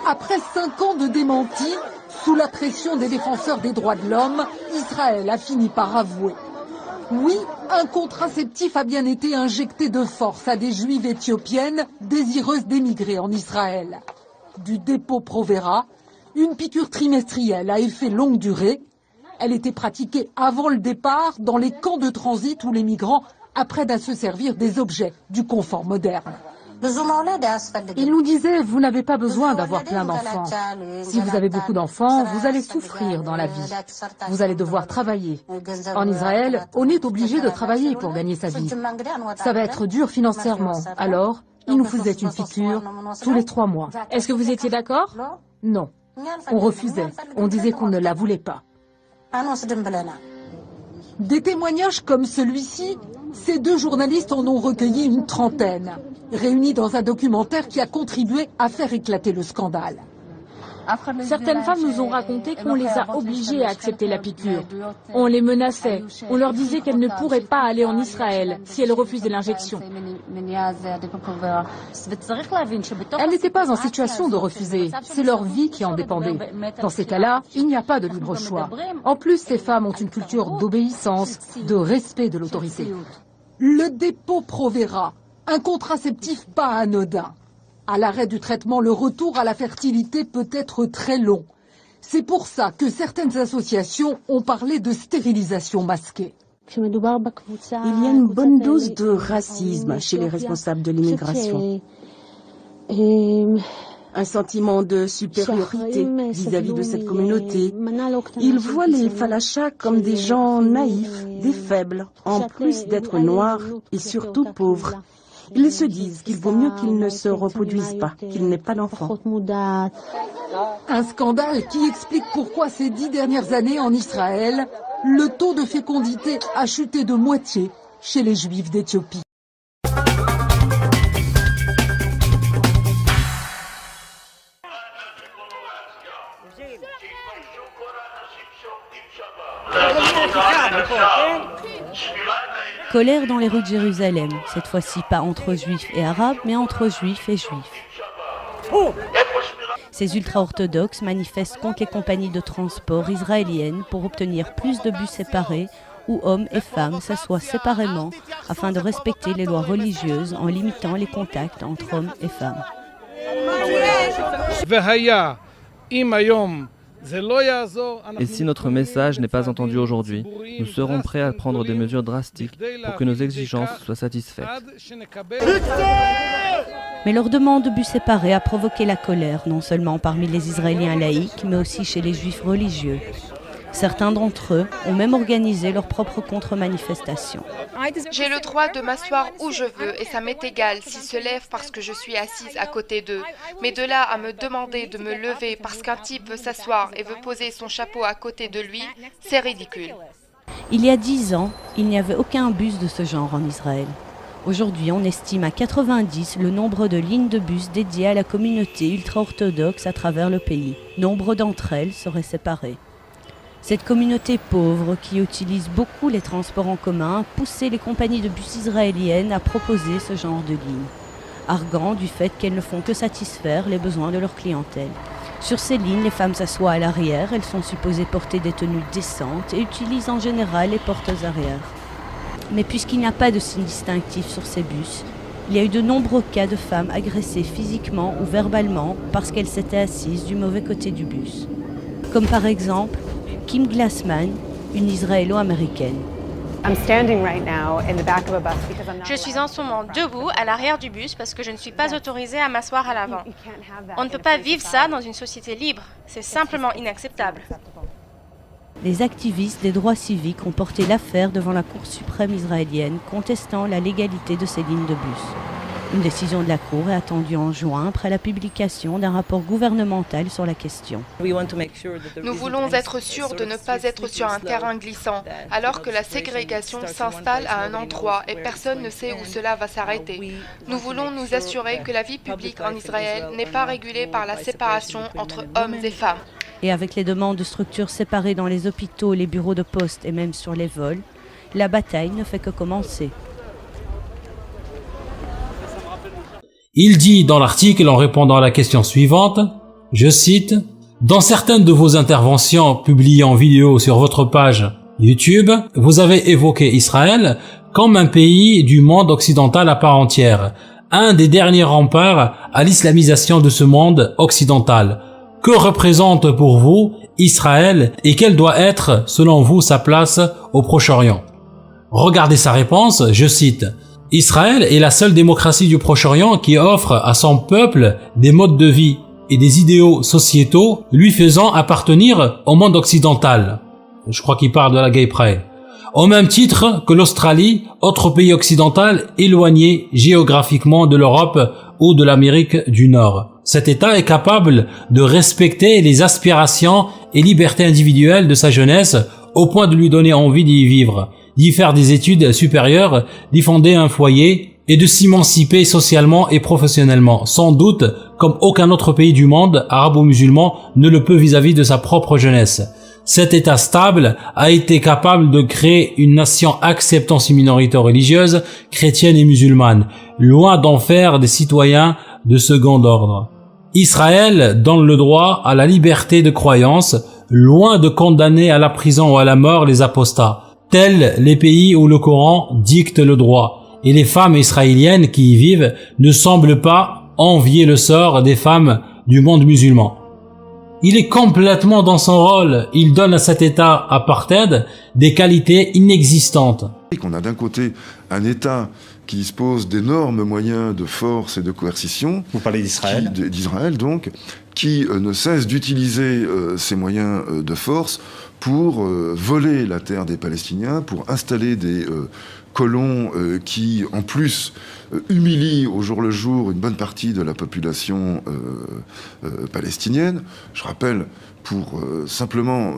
Après 5 ans de démenti, sous la pression des défenseurs des droits de l'homme, Israël a fini par avouer. Oui, un contraceptif a bien été injecté de force à des juives éthiopiennes désireuses d'émigrer en Israël. Du dépôt Provera, une piqûre trimestrielle à effet longue durée. Elle était pratiquée avant le départ dans les camps de transit où les migrants apprennent à se servir des objets du confort moderne. Il nous disait, vous n'avez pas besoin d'avoir plein d'enfants. Si vous avez beaucoup d'enfants, vous allez souffrir dans la vie. Vous allez devoir travailler. En Israël, on est obligé de travailler pour gagner sa vie. Ça va être dur financièrement. Alors, il nous faisait une piqûre tous les 3 mois. Est-ce que vous étiez d'accord? Non. On refusait. On disait qu'on ne la voulait pas. Des témoignages comme celui-ci, ces deux journalistes en ont recueilli une trentaine, réunis dans un documentaire qui a contribué à faire éclater le scandale. Certaines femmes nous ont raconté qu'on les a obligées à accepter la piqûre. On les menaçait, on leur disait qu'elles ne pourraient pas aller en Israël si elles refusaient l'injection. Elles n'étaient pas en situation de refuser, c'est leur vie qui en dépendait. Dans ces cas-là, il n'y a pas de libre choix. En plus, ces femmes ont une culture d'obéissance, de respect de l'autorité. Le dépôt Provera, un contraceptif pas anodin. À l'arrêt du traitement, le retour à la fertilité peut être très long. C'est pour ça que certaines associations ont parlé de stérilisation masquée. Il y a une bonne dose de racisme chez les responsables de l'immigration. Un sentiment de supériorité vis-à-vis de cette communauté. Ils voient les falachas comme des gens naïfs, des faibles, en plus d'être noirs et surtout pauvres. Ils se disent qu'il vaut mieux qu'ils ne se reproduisent pas, qu'ils n'aient pas d'enfants. Un scandale qui explique pourquoi ces 10 dernières années en Israël, le taux de fécondité a chuté de moitié chez les Juifs d'Éthiopie. Colère dans les rues de Jérusalem, cette fois-ci pas entre juifs et arabes, mais entre juifs et juifs. Ces ultra-orthodoxes manifestent contre les compagnies de transport israéliennes pour obtenir plus de bus séparés où hommes et femmes s'assoient séparément afin de respecter les lois religieuses en limitant les contacts entre hommes et femmes. Et si notre message n'est pas entendu aujourd'hui, nous serons prêts à prendre des mesures drastiques pour que nos exigences soient satisfaites. Mais leur demande de bus séparés a provoqué la colère, non seulement parmi les Israéliens laïcs, mais aussi chez les Juifs religieux. Certains d'entre eux ont même organisé leur propre contre-manifestation. J'ai le droit de m'asseoir où je veux et ça m'est égal s'ils se lèvent parce que je suis assise à côté d'eux. Mais de là à me demander de me lever parce qu'un type veut s'asseoir et veut poser son chapeau à côté de lui, c'est ridicule. Il y a 10 ans, il n'y avait aucun bus de ce genre en Israël. Aujourd'hui, on estime à 90 le nombre de lignes de bus dédiées à la communauté ultra-orthodoxe à travers le pays. Nombre d'entre elles seraient séparées. Cette communauté pauvre, qui utilise beaucoup les transports en commun, a poussé les compagnies de bus israéliennes à proposer ce genre de lignes, arguant du fait qu'elles ne font que satisfaire les besoins de leur clientèle. Sur ces lignes, les femmes s'assoient à l'arrière, elles sont supposées porter des tenues décentes et utilisent en général les portes arrière. Mais puisqu'il n'y a pas de signe distinctif sur ces bus, il y a eu de nombreux cas de femmes agressées physiquement ou verbalement parce qu'elles s'étaient assises du mauvais côté du bus. Comme par exemple Kim Glassman, une Israélo-américaine. Je suis en ce moment debout à l'arrière du bus parce que je ne suis pas autorisée à m'asseoir à l'avant. On ne peut pas vivre ça dans une société libre. C'est simplement inacceptable. Les activistes des droits civiques ont porté l'affaire devant la Cour suprême israélienne, contestant la légalité de ces lignes de bus. Une décision de la Cour est attendue en juin après la publication d'un rapport gouvernemental sur la question. Nous voulons être sûrs de ne pas être sur un terrain glissant, alors que la ségrégation s'installe à un endroit et personne ne sait où cela va s'arrêter. Nous voulons nous assurer que la vie publique en Israël n'est pas régulée par la séparation entre hommes et femmes. Et avec les demandes de structures séparées dans les hôpitaux, les bureaux de poste et même sur les vols, la bataille ne fait que commencer. Il dit dans l'article en répondant à la question suivante, je cite, « Dans certaines de vos interventions publiées en vidéo sur votre page YouTube, vous avez évoqué Israël comme un pays du monde occidental à part entière, un des derniers remparts à l'islamisation de ce monde occidental. Que représente pour vous Israël et quelle doit être, selon vous, sa place au Proche-Orient ?» Regardez sa réponse, je cite, « Israël est la seule démocratie du Proche-Orient qui offre à son peuple des modes de vie et des idéaux sociétaux lui faisant appartenir au monde occidental. » Je crois qu'il parle de la Gay Pride. Au même titre que l'Australie, autre pays occidental éloigné géographiquement de l'Europe ou de l'Amérique du Nord. Cet État est capable de respecter les aspirations et libertés individuelles de sa jeunesse au point de lui donner envie d'y vivre, d'y faire des études supérieures, d'y fonder un foyer et de s'émanciper socialement et professionnellement, sans doute comme aucun autre pays du monde, arabo-musulman, ne le peut vis-à-vis de sa propre jeunesse. Cet État stable a été capable de créer une nation acceptant ses minorités religieuses, chrétiennes et musulmanes, loin d'en faire des citoyens de second ordre. Israël donne le droit à la liberté de croyance, loin de condamner à la prison ou à la mort les apostats, tels les pays où le Coran dicte le droit, et les femmes israéliennes qui y vivent ne semblent pas envier le sort des femmes du monde musulman. Il est complètement dans son rôle, il donne à cet État apartheid des qualités inexistantes. On a d'un côté un État qui dispose d'énormes moyens de force et de coercition. Vous parlez d'Israël. D'Israël donc, qui ne cesse d'utiliser ces moyens de force pour voler la terre des Palestiniens, pour installer des colons qui, en plus, humilient au jour le jour une bonne partie de la population palestinienne. Je rappelle, pour simplement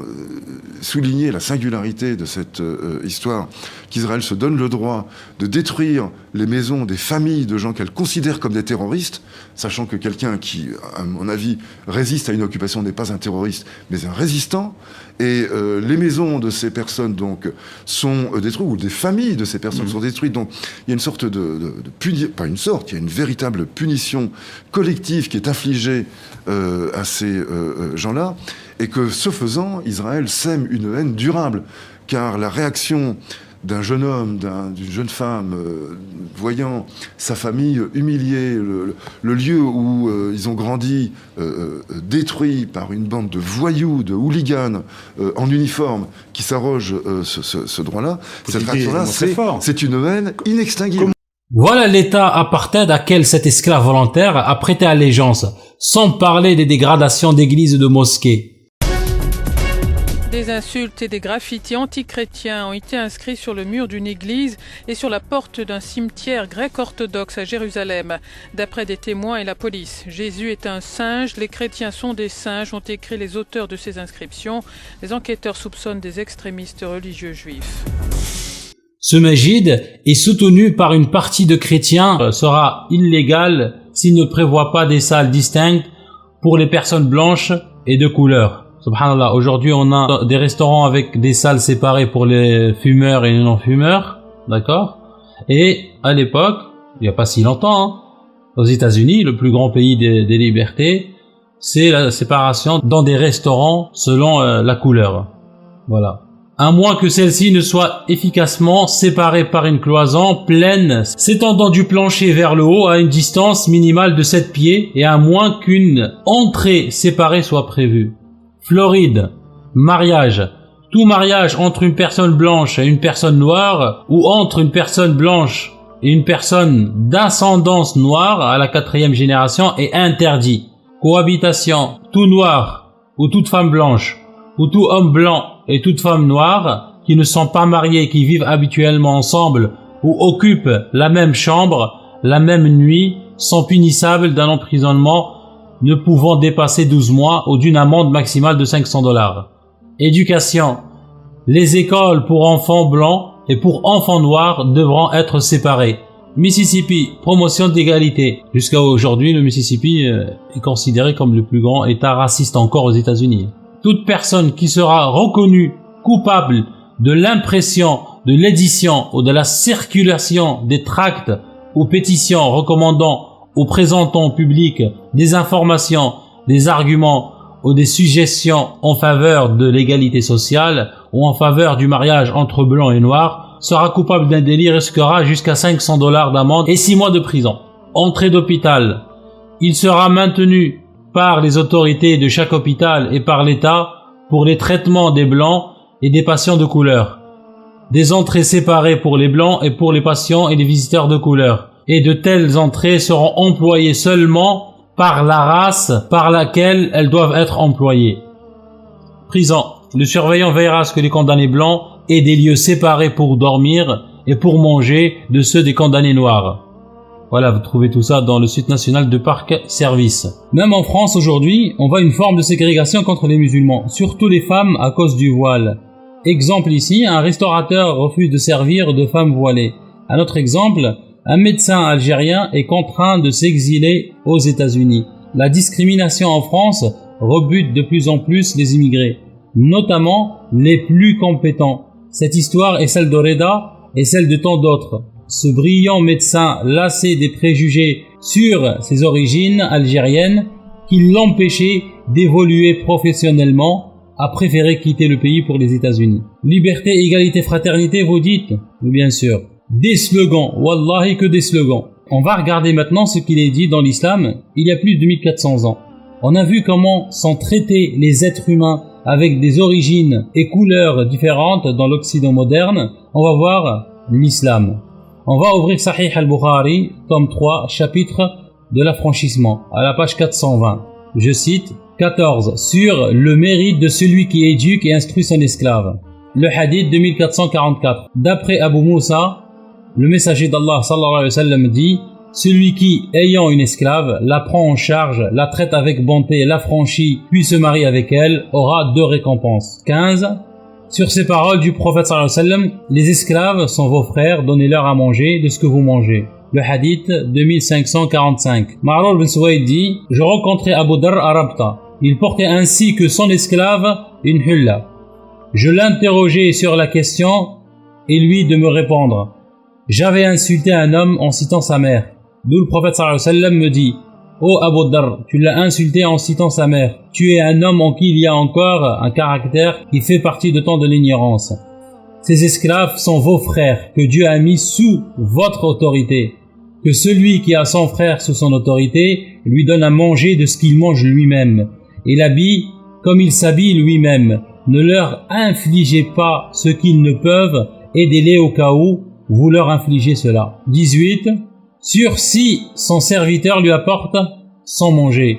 souligner la singularité de cette histoire, qu'Israël se donne le droit de détruire les maisons des familles de gens qu'elle considère comme des terroristes, sachant que quelqu'un qui, à mon avis, résiste à une occupation n'est pas un terroriste, mais un résistant. Et les maisons de ces personnes donc sont détruites, ou des familles de ces personnes sont détruites. Donc il y a une sorte il y a une véritable punition collective qui est infligée à ces gens-là, et que ce faisant, Israël sème une haine durable, car la réaction d'un jeune homme, d'une jeune femme, voyant sa famille humiliée, le lieu où ils ont grandi détruit par une bande de voyous, de hooligans en uniforme qui s'arrogent ce droit-là, cette réaction-là, c'est une haine inextinguible. Voilà l'état apartheid auquel cet esclave volontaire a prêté allégeance, sans parler des dégradations d'églises et de mosquées. Des insultes et des graffitis antichrétiens ont été inscrits sur le mur d'une église et sur la porte d'un cimetière grec-orthodoxe à Jérusalem. D'après des témoins et la police, Jésus est un singe, les chrétiens sont des singes, ont écrit les auteurs de ces inscriptions. Les enquêteurs soupçonnent des extrémistes religieux juifs. Ce Majid est soutenu par une partie de chrétiens sera illégal s'il ne prévoit pas des salles distinctes pour les personnes blanches et de couleur. Subhanallah, aujourd'hui on a des restaurants avec des salles séparées pour les fumeurs et les non-fumeurs, d'accord? Et à l'époque, il n'y a pas si longtemps, aux États-Unis, le plus grand pays des libertés, c'est la séparation dans des restaurants selon la couleur. Voilà. À moins que celle-ci ne soit efficacement séparée par une cloison pleine s'étendant du plancher vers le haut à une distance minimale de 7 pieds et à moins qu'une entrée séparée soit prévue. Floride, mariage. Tout mariage entre une personne blanche et une personne noire ou entre une personne blanche et une personne d'ascendance noire à la 4e génération est interdit. Cohabitation, tout noir ou toute femme blanche ou tout homme blanc et toute femme noire qui ne sont pas mariés, qui vivent habituellement ensemble ou occupent la même chambre, la même nuit, sont punissables d'un emprisonnement ne pouvant dépasser 12 mois ou d'une amende maximale de $500. Éducation. Les écoles pour enfants blancs et pour enfants noirs devront être séparées. Mississippi, promotion d'égalité. Jusqu'à aujourd'hui, le Mississippi est considéré comme le plus grand État raciste encore aux États-Unis. Toute personne qui sera reconnue coupable de l'impression, de l'édition ou de la circulation des tracts ou pétitions recommandant ou présentant au public des informations, des arguments ou des suggestions en faveur de l'égalité sociale ou en faveur du mariage entre blancs et noirs sera coupable d'un délit et risquera jusqu'à $500 d'amende et 6 mois de prison. Entrée d'hôpital. Il sera maintenu par les autorités de chaque hôpital et par l'État pour les traitements des blancs et des patients de couleur. Des entrées séparées pour les blancs et pour les patients et les visiteurs de couleur. Et de telles entrées seront employées seulement par la race par laquelle elles doivent être employées. Prison. Le surveillant veillera à ce que les condamnés blancs aient des lieux séparés pour dormir et pour manger de ceux des condamnés noirs. Voilà, vous trouvez tout ça dans le site national de Parc Service. Même en France aujourd'hui, on voit une forme de ségrégation contre les musulmans, surtout les femmes à cause du voile. Exemple ici, un restaurateur refuse de servir de femmes voilées. Un autre exemple, un médecin algérien est contraint de s'exiler aux États-Unis. La discrimination en France rebute de plus en plus les immigrés, notamment les plus compétents. Cette histoire est celle de Reda et celle de tant d'autres. Ce brillant médecin, lassé des préjugés sur ses origines algériennes, qui l'empêchaient d'évoluer professionnellement, a préféré quitter le pays pour les États-Unis. Liberté, égalité, fraternité, vous dites? Bien sûr. Des slogans, wallahi que des slogans. On va regarder maintenant ce qu'il est dit dans l'islam il y a plus de 1400 ans. On a vu comment sont traités les êtres humains avec des origines et couleurs différentes dans l'Occident moderne. On va voir l'islam. On va ouvrir Sahih al-Bukhari, tome 3, chapitre de l'affranchissement, à la page 420. Je cite 14, sur le mérite de celui qui éduque et instruit son esclave. Le hadith 2444. D'après Abu Moussa, le messager d'Allah sallallahu alayhi wa sallam dit: celui qui, ayant une esclave, la prend en charge, la traite avec bonté, l'affranchit, puis se marie avec elle, aura 2 récompenses. 15. Sur ces paroles du prophète sallallahu alayhi wa sallam, les esclaves sont vos frères, donnez-leur à manger de ce que vous mangez. Le hadith 2545. Ma'rur bin Suwayd dit: je rencontrai Abu Dar à Rabta. Il portait ainsi que son esclave une hulla. Je l'interrogeai sur la question et lui de me répondre. J'avais insulté un homme en citant sa mère. D'où le prophète sallallahu alayhi wa sallam me dit: ô Abu Dar, tu l'as insulté en citant sa mère. Tu es un homme en qui il y a encore un caractère qui fait partie de tant de l'ignorance. Ces esclaves sont vos frères que Dieu a mis sous votre autorité. Que celui qui a son frère sous son autorité lui donne à manger de ce qu'il mange lui-même et l'habille comme il s'habille lui-même. Ne leur infligez pas ce qu'ils ne peuvent, aidez-les au cas où vous leur infligez cela. 18. Sur si son serviteur lui apporte sans manger.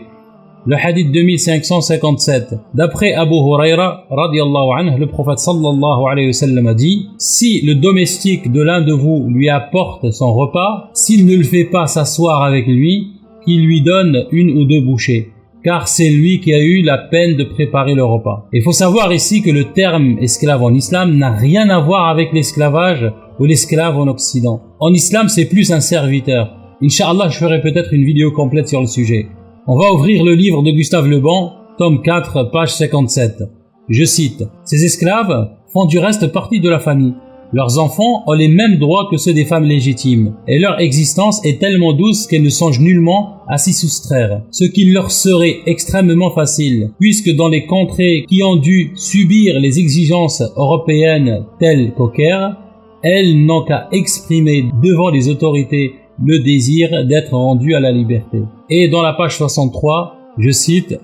Le hadith 2557. D'après Abu Huraira, radiyallahu anhu, le prophète sallallahu alayhi wa sallam a dit: si le domestique de l'un de vous lui apporte son repas, s'il ne le fait pas s'asseoir avec lui, qu'il lui donne 1 ou 2 bouchées, car c'est lui qui a eu la peine de préparer le repas. Il faut savoir ici que le terme esclave en islam n'a rien à voir avec l'esclavage ou l'esclave en Occident. En islam, c'est plus un serviteur. Inch'Allah, je ferai peut-être une vidéo complète sur le sujet. On va ouvrir le livre de Gustave Le Bon, tome 4, page 57. Je cite: ces esclaves font du reste partie de la famille. Leurs enfants ont les mêmes droits que ceux des femmes légitimes, et leur existence est tellement douce qu'elles ne songent nullement à s'y soustraire, ce qui leur serait extrêmement facile, puisque dans les contrées qui ont dû subir les exigences européennes telles qu'au Caire, elles n'ont qu'à exprimer devant les autorités le désir d'être rendues à la liberté. Et dans la page 63, je cite: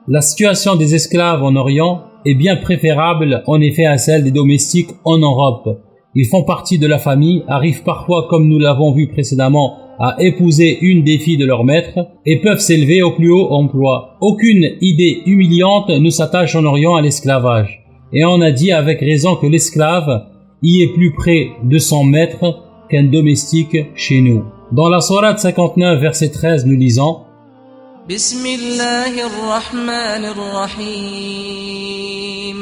la situation des esclaves en Orient est bien préférable en effet à celle des domestiques en Europe. Ils font partie de la famille, arrivent parfois, comme nous l'avons vu précédemment, à épouser une des filles de leur maître et peuvent s'élever au plus haut emploi. Aucune idée humiliante ne s'attache en Orient à l'esclavage. Et on a dit avec raison que l'esclave y est plus près de son maître qu'un domestique chez nous. Dans la sourate 59, verset 13, nous lisons: Bismillahirrahmanirrahim.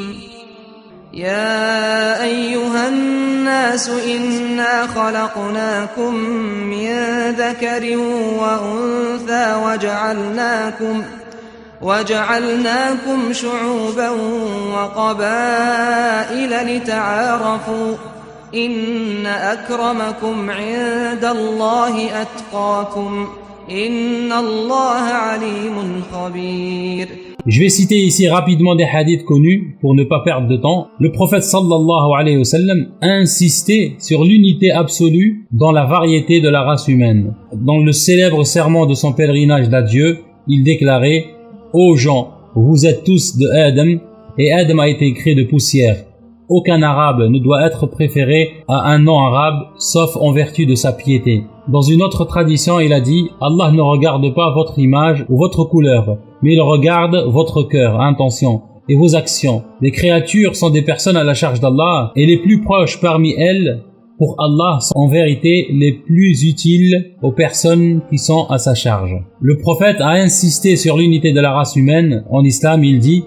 Ya ayyuhan nas inna khalaqnakum min dhakarin wa untha وجعلناكم شعوبا وقبائل لتعارفوا إن أكرمكم عند الله أتقاكم إن الله عليم خبير. Je vais citer ici rapidement des hadiths connus pour ne pas perdre de temps. Le prophète sallallahu alayhi wa sallam a insisté sur l'unité absolue dans la variété de la race humaine. Dans le célèbre serment de son pèlerinage d'adieu, il déclarait: ô gens, vous êtes tous de Adam, et Adam a été créé de poussière. Aucun arabe ne doit être préféré à un non-arabe, sauf en vertu de sa piété. Dans une autre tradition, il a dit: Allah ne regarde pas votre image ou votre couleur, mais il regarde votre cœur, intention et vos actions. Les créatures sont des personnes à la charge d'Allah, et les plus proches parmi elles, pour Allah, sont en vérité les plus utiles aux personnes qui sont à sa charge. Le prophète a insisté sur l'unité de la race humaine. En islam, il dit: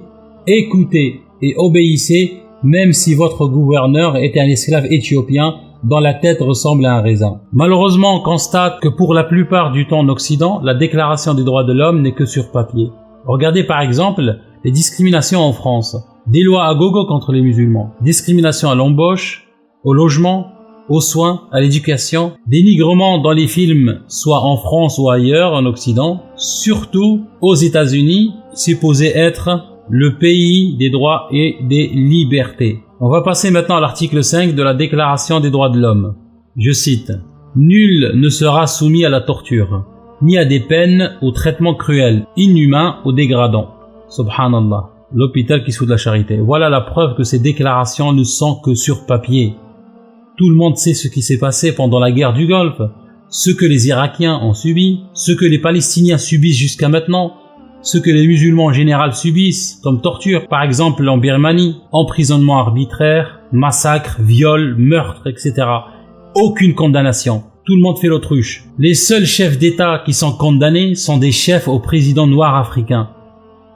écoutez et obéissez même si votre gouverneur était un esclave éthiopien dont la tête ressemble à un raisin. Malheureusement, on constate que pour la plupart du temps en Occident, la déclaration des droits de l'homme n'est que sur papier. Regardez par exemple les discriminations en France. Des lois à gogo contre les musulmans, discrimination à l'embauche, au logement, aux soins, à l'éducation, dénigrement dans les films, soit en France ou ailleurs, en Occident, surtout aux États-Unis, supposé être le pays des droits et des libertés. On va passer maintenant à l'article 5 de la Déclaration des droits de l'homme. Je cite « Nul ne sera soumis à la torture, ni à des peines, aux traitements cruels, inhumains ou dégradants. » Subhanallah, l'hôpital qui soude la charité. Voilà la preuve que ces déclarations ne sont que sur papier. Tout le monde sait ce qui s'est passé pendant la guerre du Golfe, ce que les Irakiens ont subi, ce que les Palestiniens subissent jusqu'à maintenant, ce que les musulmans en général subissent comme torture, par exemple en Birmanie, emprisonnement arbitraire, massacre, viol, meurtre, etc. Aucune condamnation. Tout le monde fait l'autruche. Les seuls chefs d'État qui sont condamnés sont des chefs au président noir africain,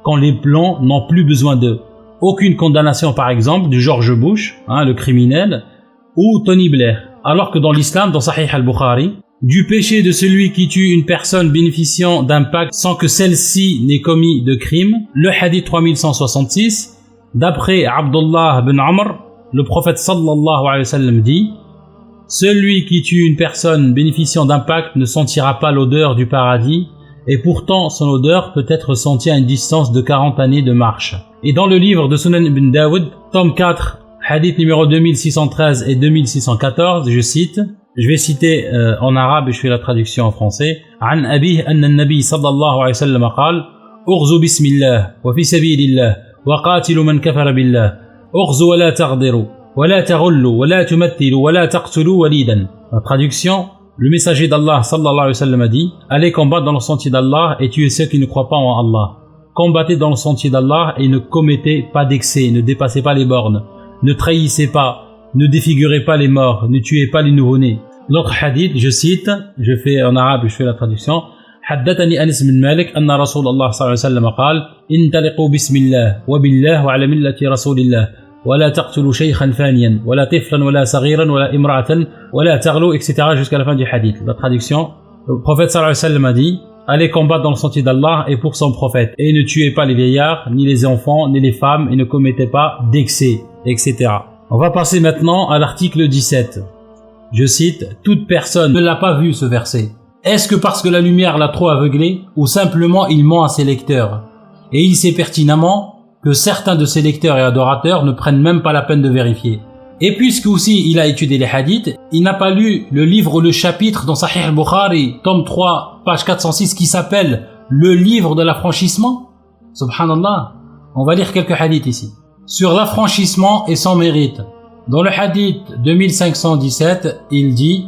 quand les blancs n'ont plus besoin d'eux. Aucune condamnation, par exemple, de George Bush, le criminel, ou Tony Blair. Alors que dans l'islam, dans Sahih al-Bukhari, du péché de celui qui tue une personne bénéficiant d'un pacte sans que celle-ci n'ait commis de crime, le hadith 3166, d'après Abdullah bin Amr, le prophète sallallahu alayhi wa sallam dit « Celui qui tue une personne bénéficiant d'un pacte ne sentira pas l'odeur du paradis, et pourtant son odeur peut être sentie à une distance de 40 années de marche. » Et dans le livre de Sunan ibn Daoud, tome 4, hadith numéro 2613 et 2614, je cite, je vais citer en arabe et je fais la traduction en français. عن أبيه أن النبي صلى الله عليه وسلم قال: أغزوا بسم الله وفي سبيل الله وقاتلوا من كفر بالله أغزوا ولا تغدروا ولا تغلوا ولا تمثلوا ولا تقتلوا وليدا. La traduction, le messager d'Allah sallallahu alayhi wa sallam a dit: allez combattre dans le sentier d'Allah et tuez ceux qui ne croient pas en Allah. Combattez dans le sentier d'Allah et ne commettez pas d'excès, ne dépassez pas les bornes, ne trahissez pas, ne défigurez pas les morts, ne tuez pas les nouveau-nés. L'autre hadith, je cite, je fais en arabe et je fais la traduction. حدثني أنس بن مالك أن رسول الله صلى الله عليه وسلم قال: انطلقوا بسم الله وبالله وعلى ملة رسول الله ولا تقتلوا شيخا فانيا ولا طفلا ولا صغيرا ولا امرأة ولا تغلوا, etc. jusqu'à la fin du hadith. La traduction, le prophète sallallahu alayhi wa sallam a dit: allez combattre dans le sentier d'Allah et pour son prophète, et ne tuez pas les vieillards, ni les enfants, ni les femmes, et ne commettez pas d'excès, etc. On va passer maintenant à l'article 17. Je cite, toute personne ne l'a pas vu ce verset. Est-ce que parce que la lumière l'a trop aveuglé, ou simplement il ment à ses lecteurs? Et il sait pertinemment que certains de ses lecteurs et adorateurs ne prennent même pas la peine de vérifier. Et puisque aussi il a étudié les hadiths, il n'a pas lu le livre ou le chapitre dans Sahih al-Bukhari, tome 3, page 406, qui s'appelle le livre de l'affranchissement. Subhanallah. On va lire quelques hadiths ici. Sur l'affranchissement et son mérite. Dans le hadith 2517, il dit,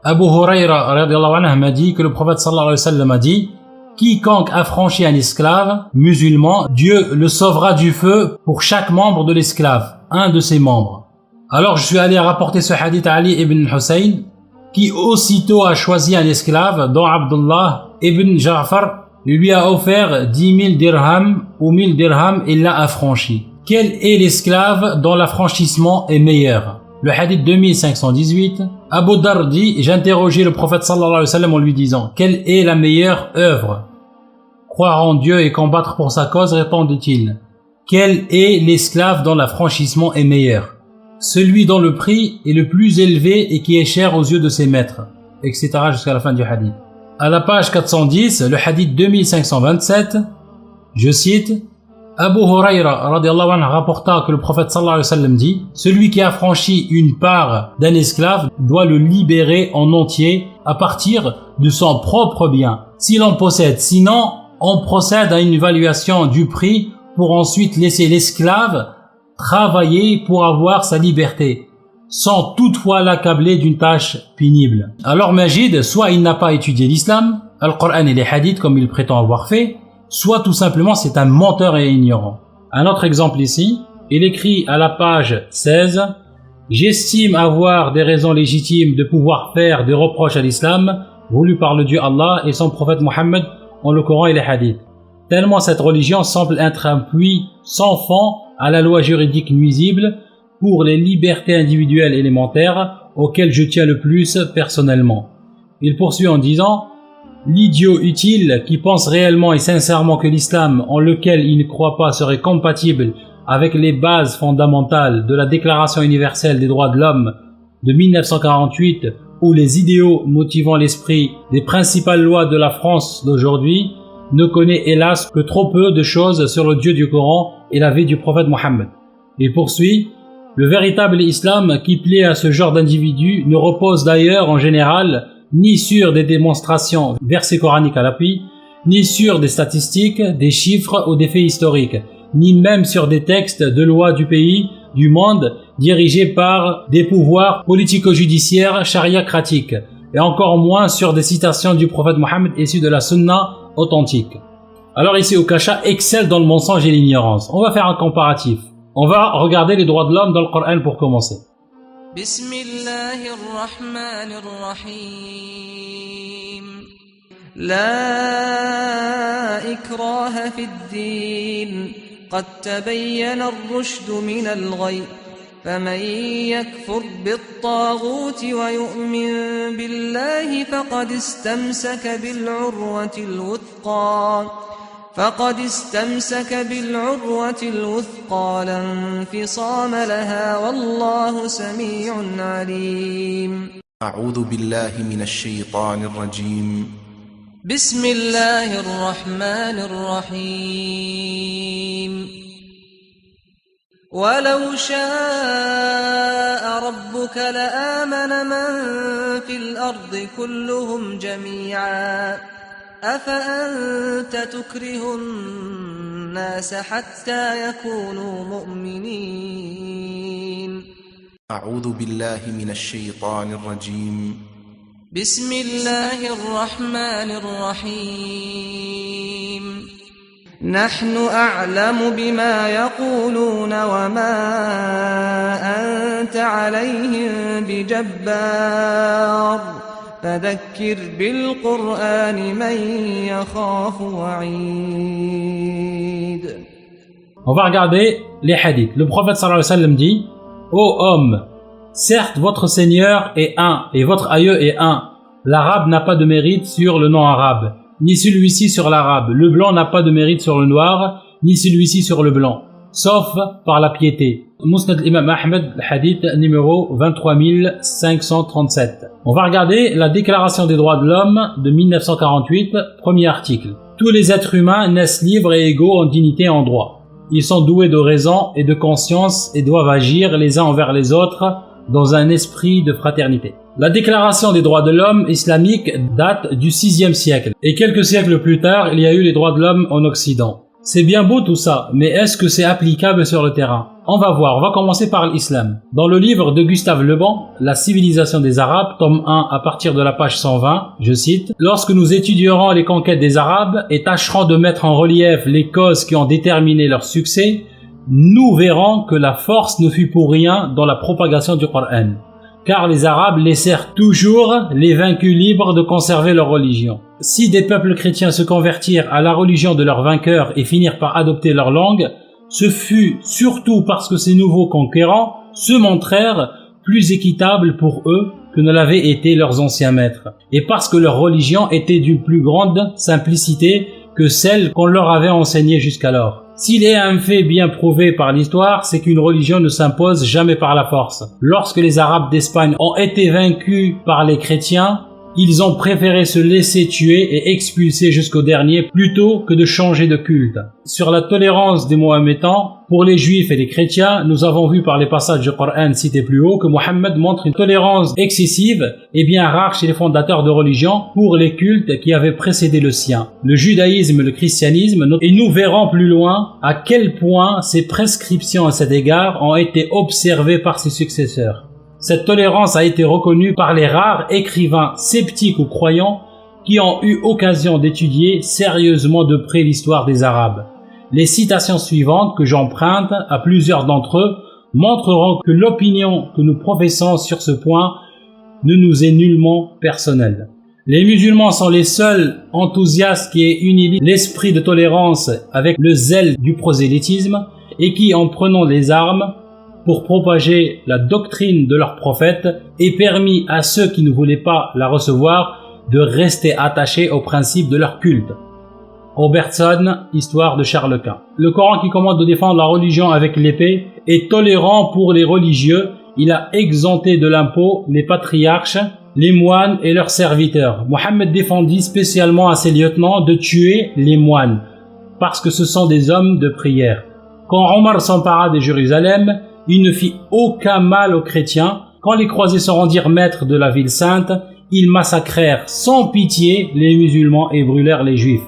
Abu Hurayra radiyallahu anhu m'a dit que le prophète sallallahu alayhi wa sallam a dit: quiconque affranchit un esclave musulman, Dieu le sauvera du feu pour chaque membre de l'esclave, un de ses membres. Alors je suis allé rapporter ce hadith à Ali ibn Hussein, qui aussitôt a choisi un esclave dont Abdullah ibn Ja'far lui a offert 10 000 dirhams ou 1000 dirhams et l'a affranchi. Quel est l'esclave dont l'affranchissement est meilleur? Le hadith 2518, Abu Dar dit: j'interrogeai le prophète sallallahu alayhi wa sallam en lui disant: quelle est la meilleure œuvre? Croire en Dieu et combattre pour sa cause, répondit-il. Quel est l'esclave dont l'affranchissement est meilleur? Celui dont le prix est le plus élevé et qui est cher aux yeux de ses maîtres, etc. jusqu'à la fin du hadith. À la page 410, le hadith 2527, je cite, Abu Hurayra radiyallahu anhu rapporta que le prophète sallallahu alayhi wa sallam dit: celui qui affranchit une part d'un esclave doit le libérer en entier à partir de son propre bien, s'il en possède. Sinon, on procède à une évaluation du prix pour ensuite laisser l'esclave travailler pour avoir sa liberté, sans toutefois l'accabler d'une tâche pénible. Alors Majid, soit il n'a pas étudié l'islam, le Coran et les hadiths comme il prétend avoir fait, soit tout simplement c'est un menteur et ignorant. Un autre exemple ici, il écrit à la page 16, « J'estime avoir des raisons légitimes de pouvoir faire des reproches à l'islam, voulu par le Dieu Allah et son prophète Mohammed, en le Coran et les hadiths. Tellement cette religion semble être un puits sans fond à la loi juridique nuisible pour les libertés individuelles élémentaires auxquelles je tiens le plus personnellement. Il poursuit en disant « L'idiot utile qui pense réellement et sincèrement que l'islam en lequel il ne croit pas serait compatible avec les bases fondamentales de la Déclaration universelle des droits de l'homme de 1948 ou les idéaux motivant l'esprit des principales lois de la France d'aujourd'hui ne connaît hélas que trop peu de choses sur le Dieu du Coran et la vie du prophète Mohammed. » Il poursuit « Le véritable islam qui plaît à ce genre d'individus ne repose d'ailleurs en général ni sur des démonstrations, versets coraniques à l'appui, ni sur des statistiques, des chiffres ou des faits historiques, ni même sur des textes de loi du pays, du monde, dirigés par des pouvoirs politico-judiciaires chariacratiques, et encore moins sur des citations du prophète Mohammed issues de la sunna authentique. Alors ici, Okasha excelle dans le mensonge et l'ignorance. On va faire un comparatif. On va regarder les droits de l'homme dans le Coran pour commencer. بسم الله الرحمن الرحيم لا إكراه في الدين قد تبين الرشد من الغي فمن يكفر بالطاغوت ويؤمن بالله فقد استمسك بالعروة الوثقى لا انفصام لها والله سميع عليم أعوذ بالله من الشيطان الرجيم بسم الله الرحمن الرحيم ولو شاء ربك لآمن من في الأرض كلهم جميعا أفأنت تكره الناس حتى يكونوا مؤمنين أعوذ بالله من الشيطان الرجيم بسم الله الرحمن الرحيم نحن أعلم بما يقولون وما أنت عليهم بجبار فذكر بالقرآن من يخاف وعيد. On va regarder les hadiths. Le prophète sallallahu alayhi wa sallam dit « Ô homme, certes votre Seigneur est un et votre aïeux est un. L'arabe n'a pas de mérite sur le non-arabe, ni celui-ci sur l'arabe. Le blanc n'a pas de mérite sur le noir, ni celui-ci sur le blanc, sauf par la piété. » Musnad l'imam Ahmed, hadith numéro 23537. On va regarder la Déclaration des droits de l'homme de 1948, premier article. Tous les êtres humains naissent libres et égaux en dignité et en droit. Ils sont doués de raison et de conscience et doivent agir les uns envers les autres dans un esprit de fraternité. La Déclaration des droits de l'homme islamique date du 6e siècle. Et quelques siècles plus tard, il y a eu les droits de l'homme en Occident. C'est bien beau tout ça, mais est-ce que c'est applicable sur le terrain? On va voir, on va commencer par l'islam. Dans le livre de Gustave Le Bon, La civilisation des Arabes, tome 1 à partir de la page 120, je cite, « Lorsque nous étudierons les conquêtes des Arabes et tâcherons de mettre en relief les causes qui ont déterminé leur succès, nous verrons que la force ne fut pour rien dans la propagation du Coran. Car les Arabes laissèrent toujours les vaincus libres de conserver leur religion. Si des peuples chrétiens se convertirent à la religion de leurs vainqueurs et finirent par adopter leur langue, ce fut surtout parce que ces nouveaux conquérants se montrèrent plus équitables pour eux que ne l'avaient été leurs anciens maîtres, et parce que leur religion était d'une plus grande simplicité que celle qu'on leur avait enseignée jusqu'alors. S'il est un fait bien prouvé par l'histoire, c'est qu'une religion ne s'impose jamais par la force. Lorsque les Arabes d'Espagne ont été vaincus par les chrétiens, ils ont préféré se laisser tuer et expulser jusqu'au dernier plutôt que de changer de culte. Sur la tolérance des Mohammedans, pour les Juifs et les chrétiens, nous avons vu par les passages du Coran cités plus haut que Mohammed montre une tolérance excessive et bien rare chez les fondateurs de religion pour les cultes qui avaient précédé le sien, le judaïsme et le christianisme, et nous verrons plus loin à quel point ces prescriptions à cet égard ont été observées par ses successeurs. Cette tolérance a été reconnue par les rares écrivains sceptiques ou croyants qui ont eu occasion d'étudier sérieusement de près l'histoire des Arabes. Les citations suivantes que j'emprunte à plusieurs d'entre eux montreront que l'opinion que nous professons sur ce point ne nous est nullement personnelle. Les musulmans sont les seuls enthousiastes qui aient uni l'esprit de tolérance avec le zèle du prosélytisme et qui, en prenant les armes pour propager la doctrine de leur prophète, aient permis à ceux qui ne voulaient pas la recevoir de rester attachés aux principes de leur culte. Robertson, Histoire de Charles Quint. Le Coran qui commande de défendre la religion avec l'épée est tolérant pour les religieux. Il a exempté de l'impôt les patriarches, les moines et leurs serviteurs. Mohammed défendit spécialement à ses lieutenants de tuer les moines, parce que ce sont des hommes de prière. Quand Omar s'empara de Jérusalem, il ne fit aucun mal aux chrétiens. Quand les croisés se rendirent maîtres de la ville sainte, ils massacrèrent sans pitié les musulmans et brûlèrent les juifs.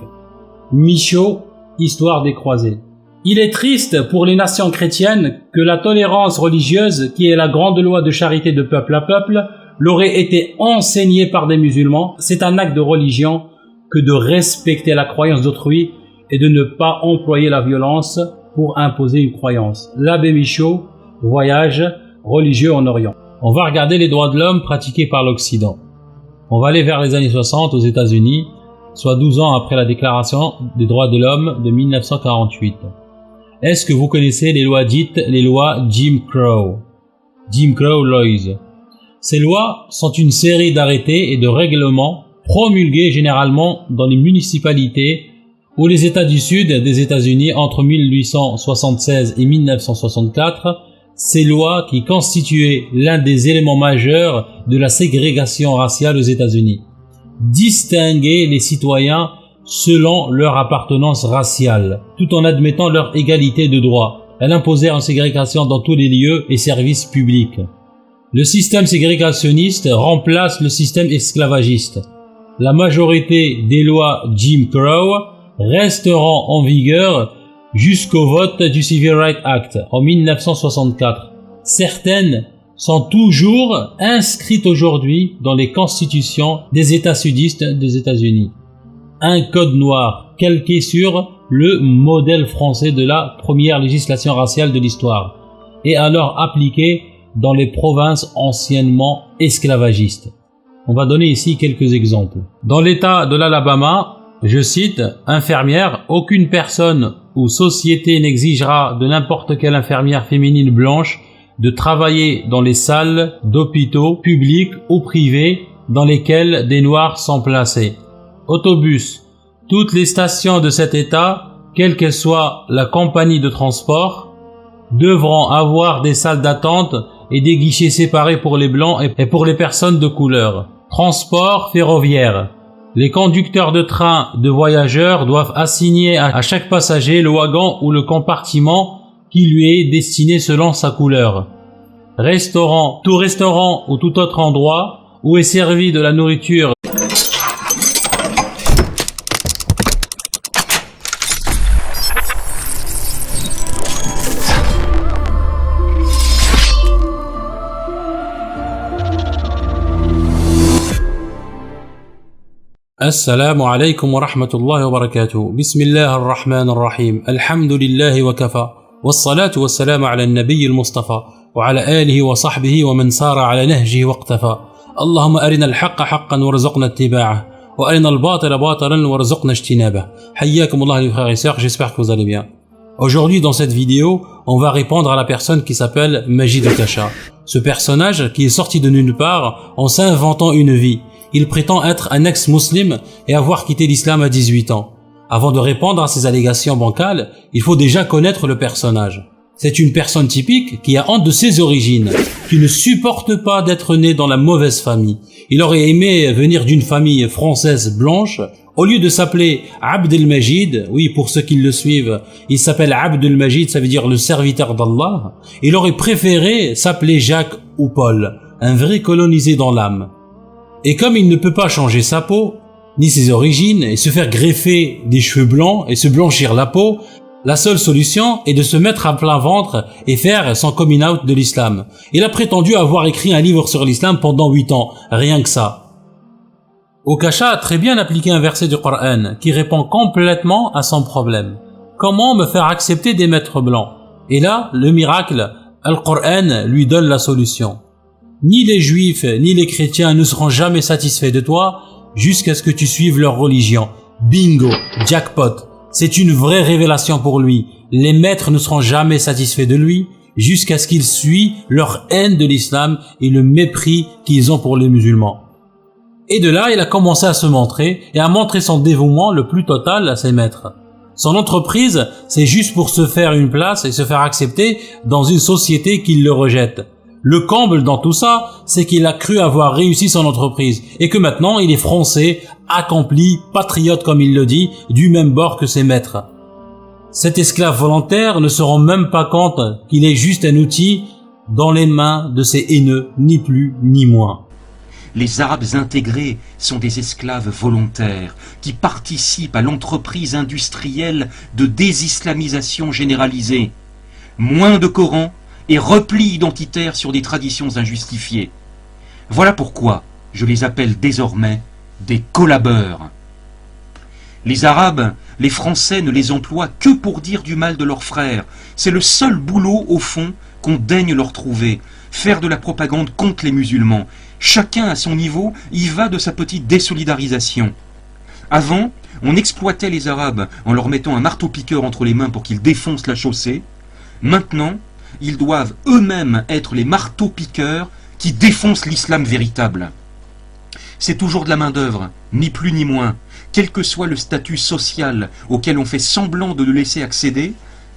Michaud, Histoire des croisés. Il est triste pour les nations chrétiennes que la tolérance religieuse, qui est la grande loi de charité de peuple à peuple, leur ait été enseignée par des musulmans. C'est un acte de religion que de respecter la croyance d'autrui et de ne pas employer la violence pour imposer une croyance. L'abbé Michaud, Voyage religieux en Orient. On va regarder les droits de l'homme pratiqués par l'Occident. On va aller vers les années 60 aux États-Unis, soit 12 ans après la Déclaration des droits de l'homme de 1948. Est-ce que vous connaissez les lois dites les lois Jim Crow? Jim Crow Laws. Ces lois sont une série d'arrêtés et de règlements promulgués généralement dans les municipalités ou les États du Sud des États-Unis entre 1876 et 1964. Ces lois qui constituaient l'un des éléments majeurs de la ségrégation raciale aux États-Unis. Distinguer les citoyens selon leur appartenance raciale, tout en admettant leur égalité de droit. Elle imposait une ségrégation dans tous les lieux et services publics. Le système ségrégationniste remplace le système esclavagiste. La majorité des lois Jim Crow resteront en vigueur jusqu'au vote du Civil Rights Act en 1964. Certaines sont toujours inscrites aujourd'hui dans les constitutions des États sudistes des États-Unis. Un code noir calqué sur le modèle français de la première législation raciale de l'histoire et alors appliqué dans les provinces anciennement esclavagistes. On va donner ici quelques exemples. Dans l'État de l'Alabama, je cite, « Infirmière, aucune personne ou société n'exigera de n'importe quelle infirmière féminine blanche de travailler dans les salles d'hôpitaux publics ou privés dans lesquelles des Noirs sont placés. Autobus. Toutes les stations de cet État, quelle que soit la compagnie de transport, devront avoir des salles d'attente et des guichets séparés pour les blancs et pour les personnes de couleur. Transport ferroviaire. Les conducteurs de train de voyageurs doivent assigner à chaque passager le wagon ou le compartiment qui lui est destiné selon sa couleur. Restaurant. Tout restaurant ou tout autre endroit où est servie de la nourriture السلام عليكم ورحمة الله وبركاته بسم الله الرحمن الرحيم الحمد لله وكفى والصلاة والسلام على النبي المصطفى وعلى آله وصحبه ومن سار على نهجه واقتفى اللهم أرنا الحق حقا وارزقنا اتباعه وأرنا الباطل باطلا وارزقنا اجتنابه حياكم الله les frères et sœurs, j'espère que vous allez bien. Aujourd'hui dans cette vidéo, on va répondre à la personne qui s'appelle Majid Kasha. Ce personnage qui est sorti de nulle part en s'inventant une vie. Il prétend être un ex-musulman et avoir quitté l'islam à 18 ans. Avant de répondre à ces allégations bancales, il faut déjà connaître le personnage. C'est une personne typique qui a honte de ses origines, qui ne supporte pas d'être né dans la mauvaise famille. Il aurait aimé venir d'une famille française blanche. Au lieu de s'appeler Abdelmajid, oui, pour ceux qui le suivent, il s'appelle Abdelmajid, ça veut dire le serviteur d'Allah. Il aurait préféré s'appeler Jacques ou Paul, un vrai colonisé dans l'âme. Et comme il ne peut pas changer sa peau, ni ses origines, et se faire greffer des cheveux blancs et se blanchir la peau, la seule solution est de se mettre à plein ventre et faire son coming out de l'islam. Il a prétendu avoir écrit un livre sur l'islam pendant 8 ans, rien que ça. Okasha a très bien appliqué un verset du Coran qui répond complètement à son problème. Comment me faire accepter des maîtres blancs? Et là, le miracle, Al-Qur'an lui donne la solution. Ni les juifs ni les chrétiens ne seront jamais satisfaits de toi jusqu'à ce que tu suives leur religion. Bingo, jackpot. C'est une vraie révélation pour lui. Les maîtres ne seront jamais satisfaits de lui jusqu'à ce qu'ils suivent leur haine de l'islam et le mépris qu'ils ont pour les musulmans. Et de là, il a commencé à se montrer et à montrer son dévouement le plus total à ses maîtres. Son entreprise, c'est juste pour se faire une place et se faire accepter dans une société qui le rejette. Le comble dans tout ça, c'est qu'il a cru avoir réussi son entreprise et que maintenant il est français, accompli, patriote comme il le dit, du même bord que ses maîtres. Cet esclave volontaire ne se rend même pas compte qu'il est juste un outil dans les mains de ces haineux, ni plus ni moins. Les Arabes intégrés sont des esclaves volontaires qui participent à l'entreprise industrielle de désislamisation généralisée. Moins de Coran et repli identitaire sur des traditions injustifiées. Voilà pourquoi je les appelle désormais des collabeurs. Les Arabes, les Français ne les emploient que pour dire du mal de leurs frères. C'est le seul boulot, au fond, qu'on daigne leur trouver. Faire de la propagande contre les musulmans. Chacun à son niveau y va de sa petite désolidarisation. Avant, on exploitait les Arabes en leur mettant un marteau-piqueur entre les mains pour qu'ils défoncent la chaussée. Maintenant, ils doivent eux-mêmes être les marteaux-piqueurs qui défoncent l'islam véritable. C'est toujours de la main-d'œuvre, ni plus ni moins. Quel que soit le statut social auquel on fait semblant de le laisser accéder,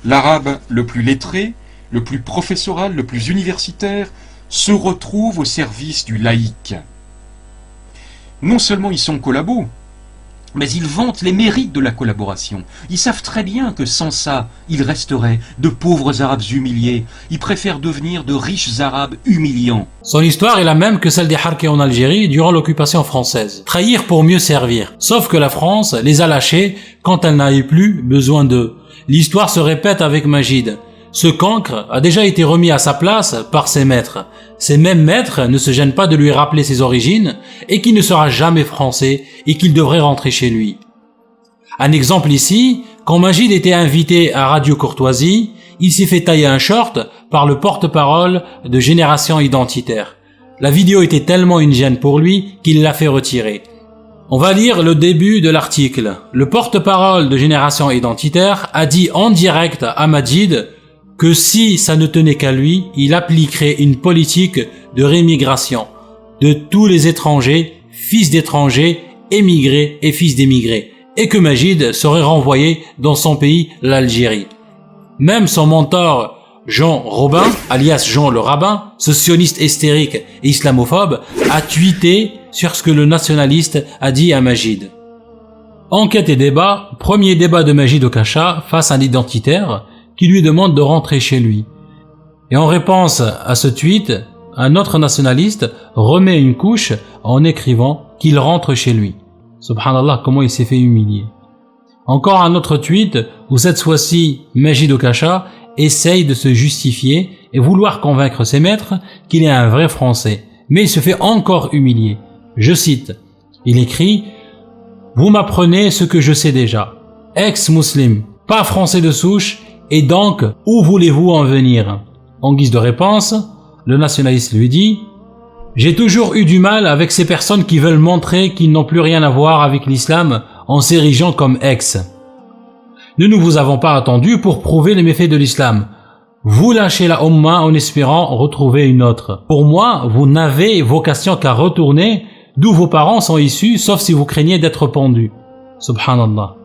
l'arabe le plus lettré, le plus professoral, le plus universitaire, se retrouve au service du laïc. Non seulement ils sont collabos, mais ils vantent les mérites de la collaboration. Ils savent très bien que sans ça, ils resteraient de pauvres Arabes humiliés. Ils préfèrent devenir de riches Arabes humiliants. Son histoire est la même que celle des Harkis en Algérie durant l'occupation française. Trahir pour mieux servir. Sauf que la France les a lâchés quand elle n'avait plus besoin d'eux. L'histoire se répète avec Magid. Ce cancre a déjà été remis à sa place par ses maîtres. Ces mêmes maîtres ne se gênent pas de lui rappeler ses origines et qu'il ne sera jamais français et qu'il devrait rentrer chez lui. Un exemple ici, quand Magid était invité à Radio Courtoisie, il s'est fait tailler un short par le porte-parole de Génération Identitaire. La vidéo était tellement une gêne pour lui qu'il l'a fait retirer. On va lire le début de l'article. Le porte-parole de Génération Identitaire a dit en direct à Magid que si ça ne tenait qu'à lui, il appliquerait une politique de rémigration de tous les étrangers, fils d'étrangers, émigrés et fils d'émigrés, et que Magid serait renvoyé dans son pays, l'Algérie. Même son mentor, Jean Robin, alias Jean le Rabbin, ce sioniste hystérique et islamophobe, a tweeté sur ce que le nationaliste a dit à Magid. Enquête et débat, premier débat de Magid au Kasha face à un identitaire qui lui demande de rentrer chez lui. Et en réponse à ce tweet, un autre nationaliste remet une couche en écrivant qu'il rentre chez lui. Subhanallah, comment il s'est fait humilier. Encore un autre tweet où cette fois-ci Magid Okasha essaye de se justifier et vouloir convaincre ses maîtres qu'il est un vrai Français. Mais il se fait encore humilier. Je cite, il écrit « Vous m'apprenez ce que je sais déjà. Ex-musulman, pas français de souche, et donc, où voulez-vous en venir ?» En guise de réponse, le nationaliste lui dit « J'ai toujours eu du mal avec ces personnes qui veulent montrer qu'ils n'ont plus rien à voir avec l'islam en s'érigeant comme ex. Nous ne vous avons pas attendu pour prouver les méfaits de l'islam. Vous lâchez la Ummah en espérant retrouver une autre. Pour moi, vous n'avez vocation qu'à retourner d'où vos parents sont issus, sauf si vous craignez d'être pendus. » Subhanallah.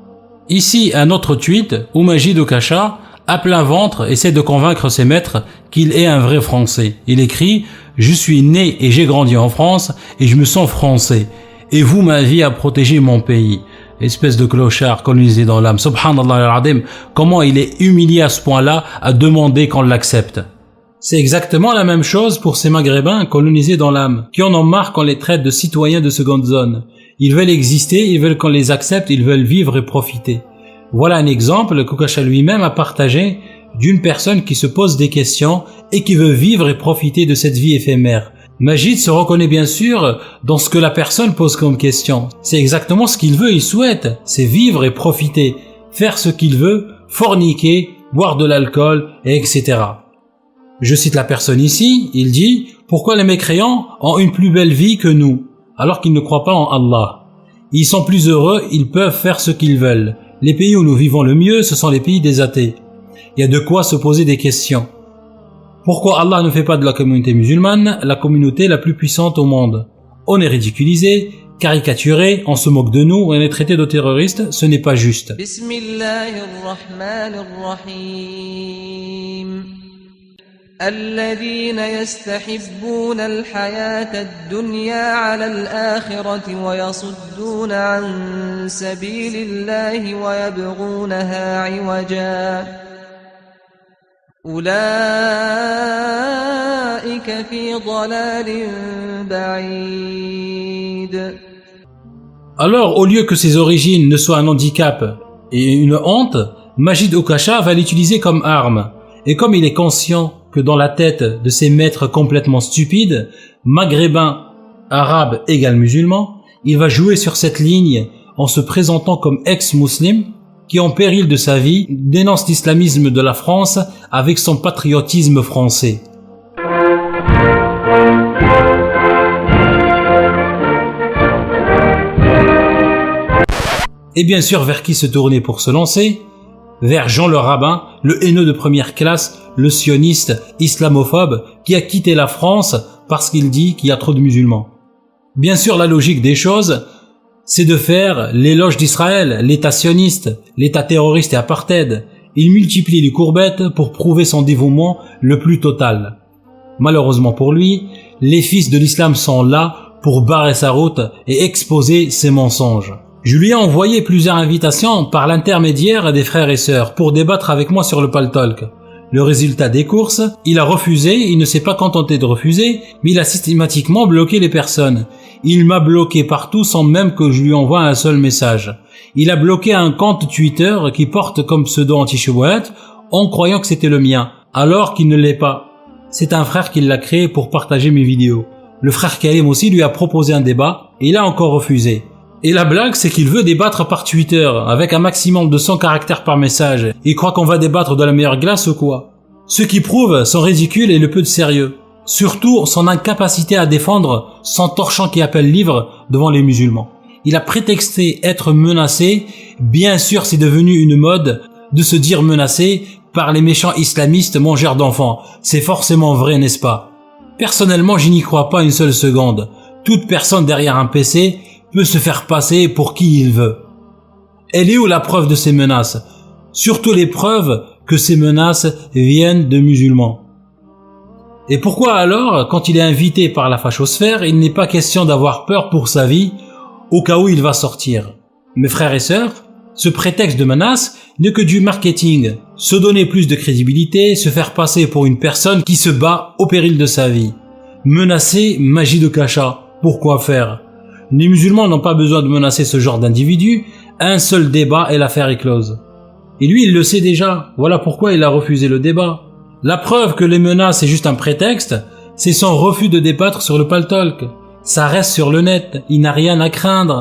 Ici, un autre tweet où Magid Okasha, à plein ventre, essaie de convaincre ses maîtres qu'il est un vrai Français. Il écrit « Je suis né et j'ai grandi en France et je me sens français. Et vous, ma vie, à protéger mon pays. » Espèce de clochard colonisé dans l'âme. Subhanallah al-Adim, comment il est humilié à ce point-là à demander qu'on l'accepte. C'est exactement la même chose pour ces Maghrébins colonisés dans l'âme, qui en ont marre qu'on les traite de citoyens de seconde zone. Ils veulent exister, ils veulent qu'on les accepte, ils veulent vivre et profiter. Voilà un exemple qu'Okasha lui-même a partagé d'une personne qui se pose des questions et qui veut vivre et profiter de cette vie éphémère. Magid se reconnaît bien sûr dans ce que la personne pose comme question. C'est exactement ce qu'il veut, il souhaite. C'est vivre et profiter, faire ce qu'il veut, forniquer, boire de l'alcool, etc. Je cite la personne ici, il dit « Pourquoi les mécréants ont une plus belle vie que nous, alors qu'ils ne croient pas en Allah ?» Ils sont plus heureux, ils peuvent faire ce qu'ils veulent. Les pays où nous vivons le mieux, ce sont les pays des athées. Il y a de quoi se poser des questions. Pourquoi Allah ne fait pas de la communauté musulmane la communauté la plus puissante au monde? On est ridiculisé, caricaturé, on se moque de nous, on est traité de terroristes, ce n'est pas juste. الذين يستحبون الحياة الدنيا على الآخرة ويصدون عن سبيل الله ويبغونها عوجا أولئك في ضلال بعيد. Alors, au lieu que ses origines ne soient un handicap et une honte, Majid Okasha va l'utiliser comme arme. Et comme il est conscient que dans la tête de ces maîtres complètement stupides, maghrébins, arabes égale musulmans, il va jouer sur cette ligne en se présentant comme ex-muslim qui, en péril de sa vie, dénonce l'islamisme de la France avec son patriotisme français. Et bien sûr, vers qui se tourner pour se lancer? Vers Jean le rabbin, le haineux de première classe, le sioniste, islamophobe, qui a quitté la France parce qu'il dit qu'il y a trop de musulmans. Bien sûr, la logique des choses, c'est de faire l'éloge d'Israël, l'État sioniste, l'État terroriste et apartheid. Il multiplie les courbettes pour prouver son dévouement le plus total. Malheureusement pour lui, les fils de l'islam sont là pour barrer sa route et exposer ses mensonges. Je lui ai envoyé plusieurs invitations par l'intermédiaire des frères et sœurs pour débattre avec moi sur le Paltalk. Le résultat des courses, il a refusé, il ne s'est pas contenté de refuser, mais il a systématiquement bloqué les personnes. Il m'a bloqué partout sans même que je lui envoie un seul message. Il a bloqué un compte Twitter qui porte comme pseudo anti-Shubuhat en croyant que c'était le mien, alors qu'il ne l'est pas. C'est un frère qui l'a créé pour partager mes vidéos. Le frère Karim aussi lui a proposé un débat et il a encore refusé. Et la blague, c'est qu'il veut débattre par Twitter, avec un maximum de 100 caractères par message. Il croit qu'on va débattre de la meilleure glace ou quoi? Ce qui prouve son ridicule et le peu de sérieux. Surtout, son incapacité à défendre son torchon qui appelle livre devant les musulmans. Il a prétexté être menacé. Bien sûr, c'est devenu une mode de se dire menacé par les méchants islamistes mangeurs d'enfants. C'est forcément vrai, n'est-ce pas? Personnellement, je n'y crois pas une seule seconde. Toute personne derrière un PC peut se faire passer pour qui il veut. Elle est où la preuve de ces menaces? Surtout les preuves que ces menaces viennent de musulmans. Et pourquoi alors, quand il est invité par la fachosphère, il n'est pas question d'avoir peur pour sa vie au cas où il va sortir? Mes frères et sœurs, ce prétexte de menace n'est que du marketing. Se donner plus de crédibilité, se faire passer pour une personne qui se bat au péril de sa vie. Menacer Majid Okasha, pourquoi faire? Les musulmans n'ont pas besoin de menacer ce genre d'individu, un seul débat et l'affaire est close. Et lui, il le sait déjà, voilà pourquoi il a refusé le débat. La preuve que les menaces est juste un prétexte, c'est son refus de débattre sur le Paltalk. Ça reste sur le net, il n'a rien à craindre.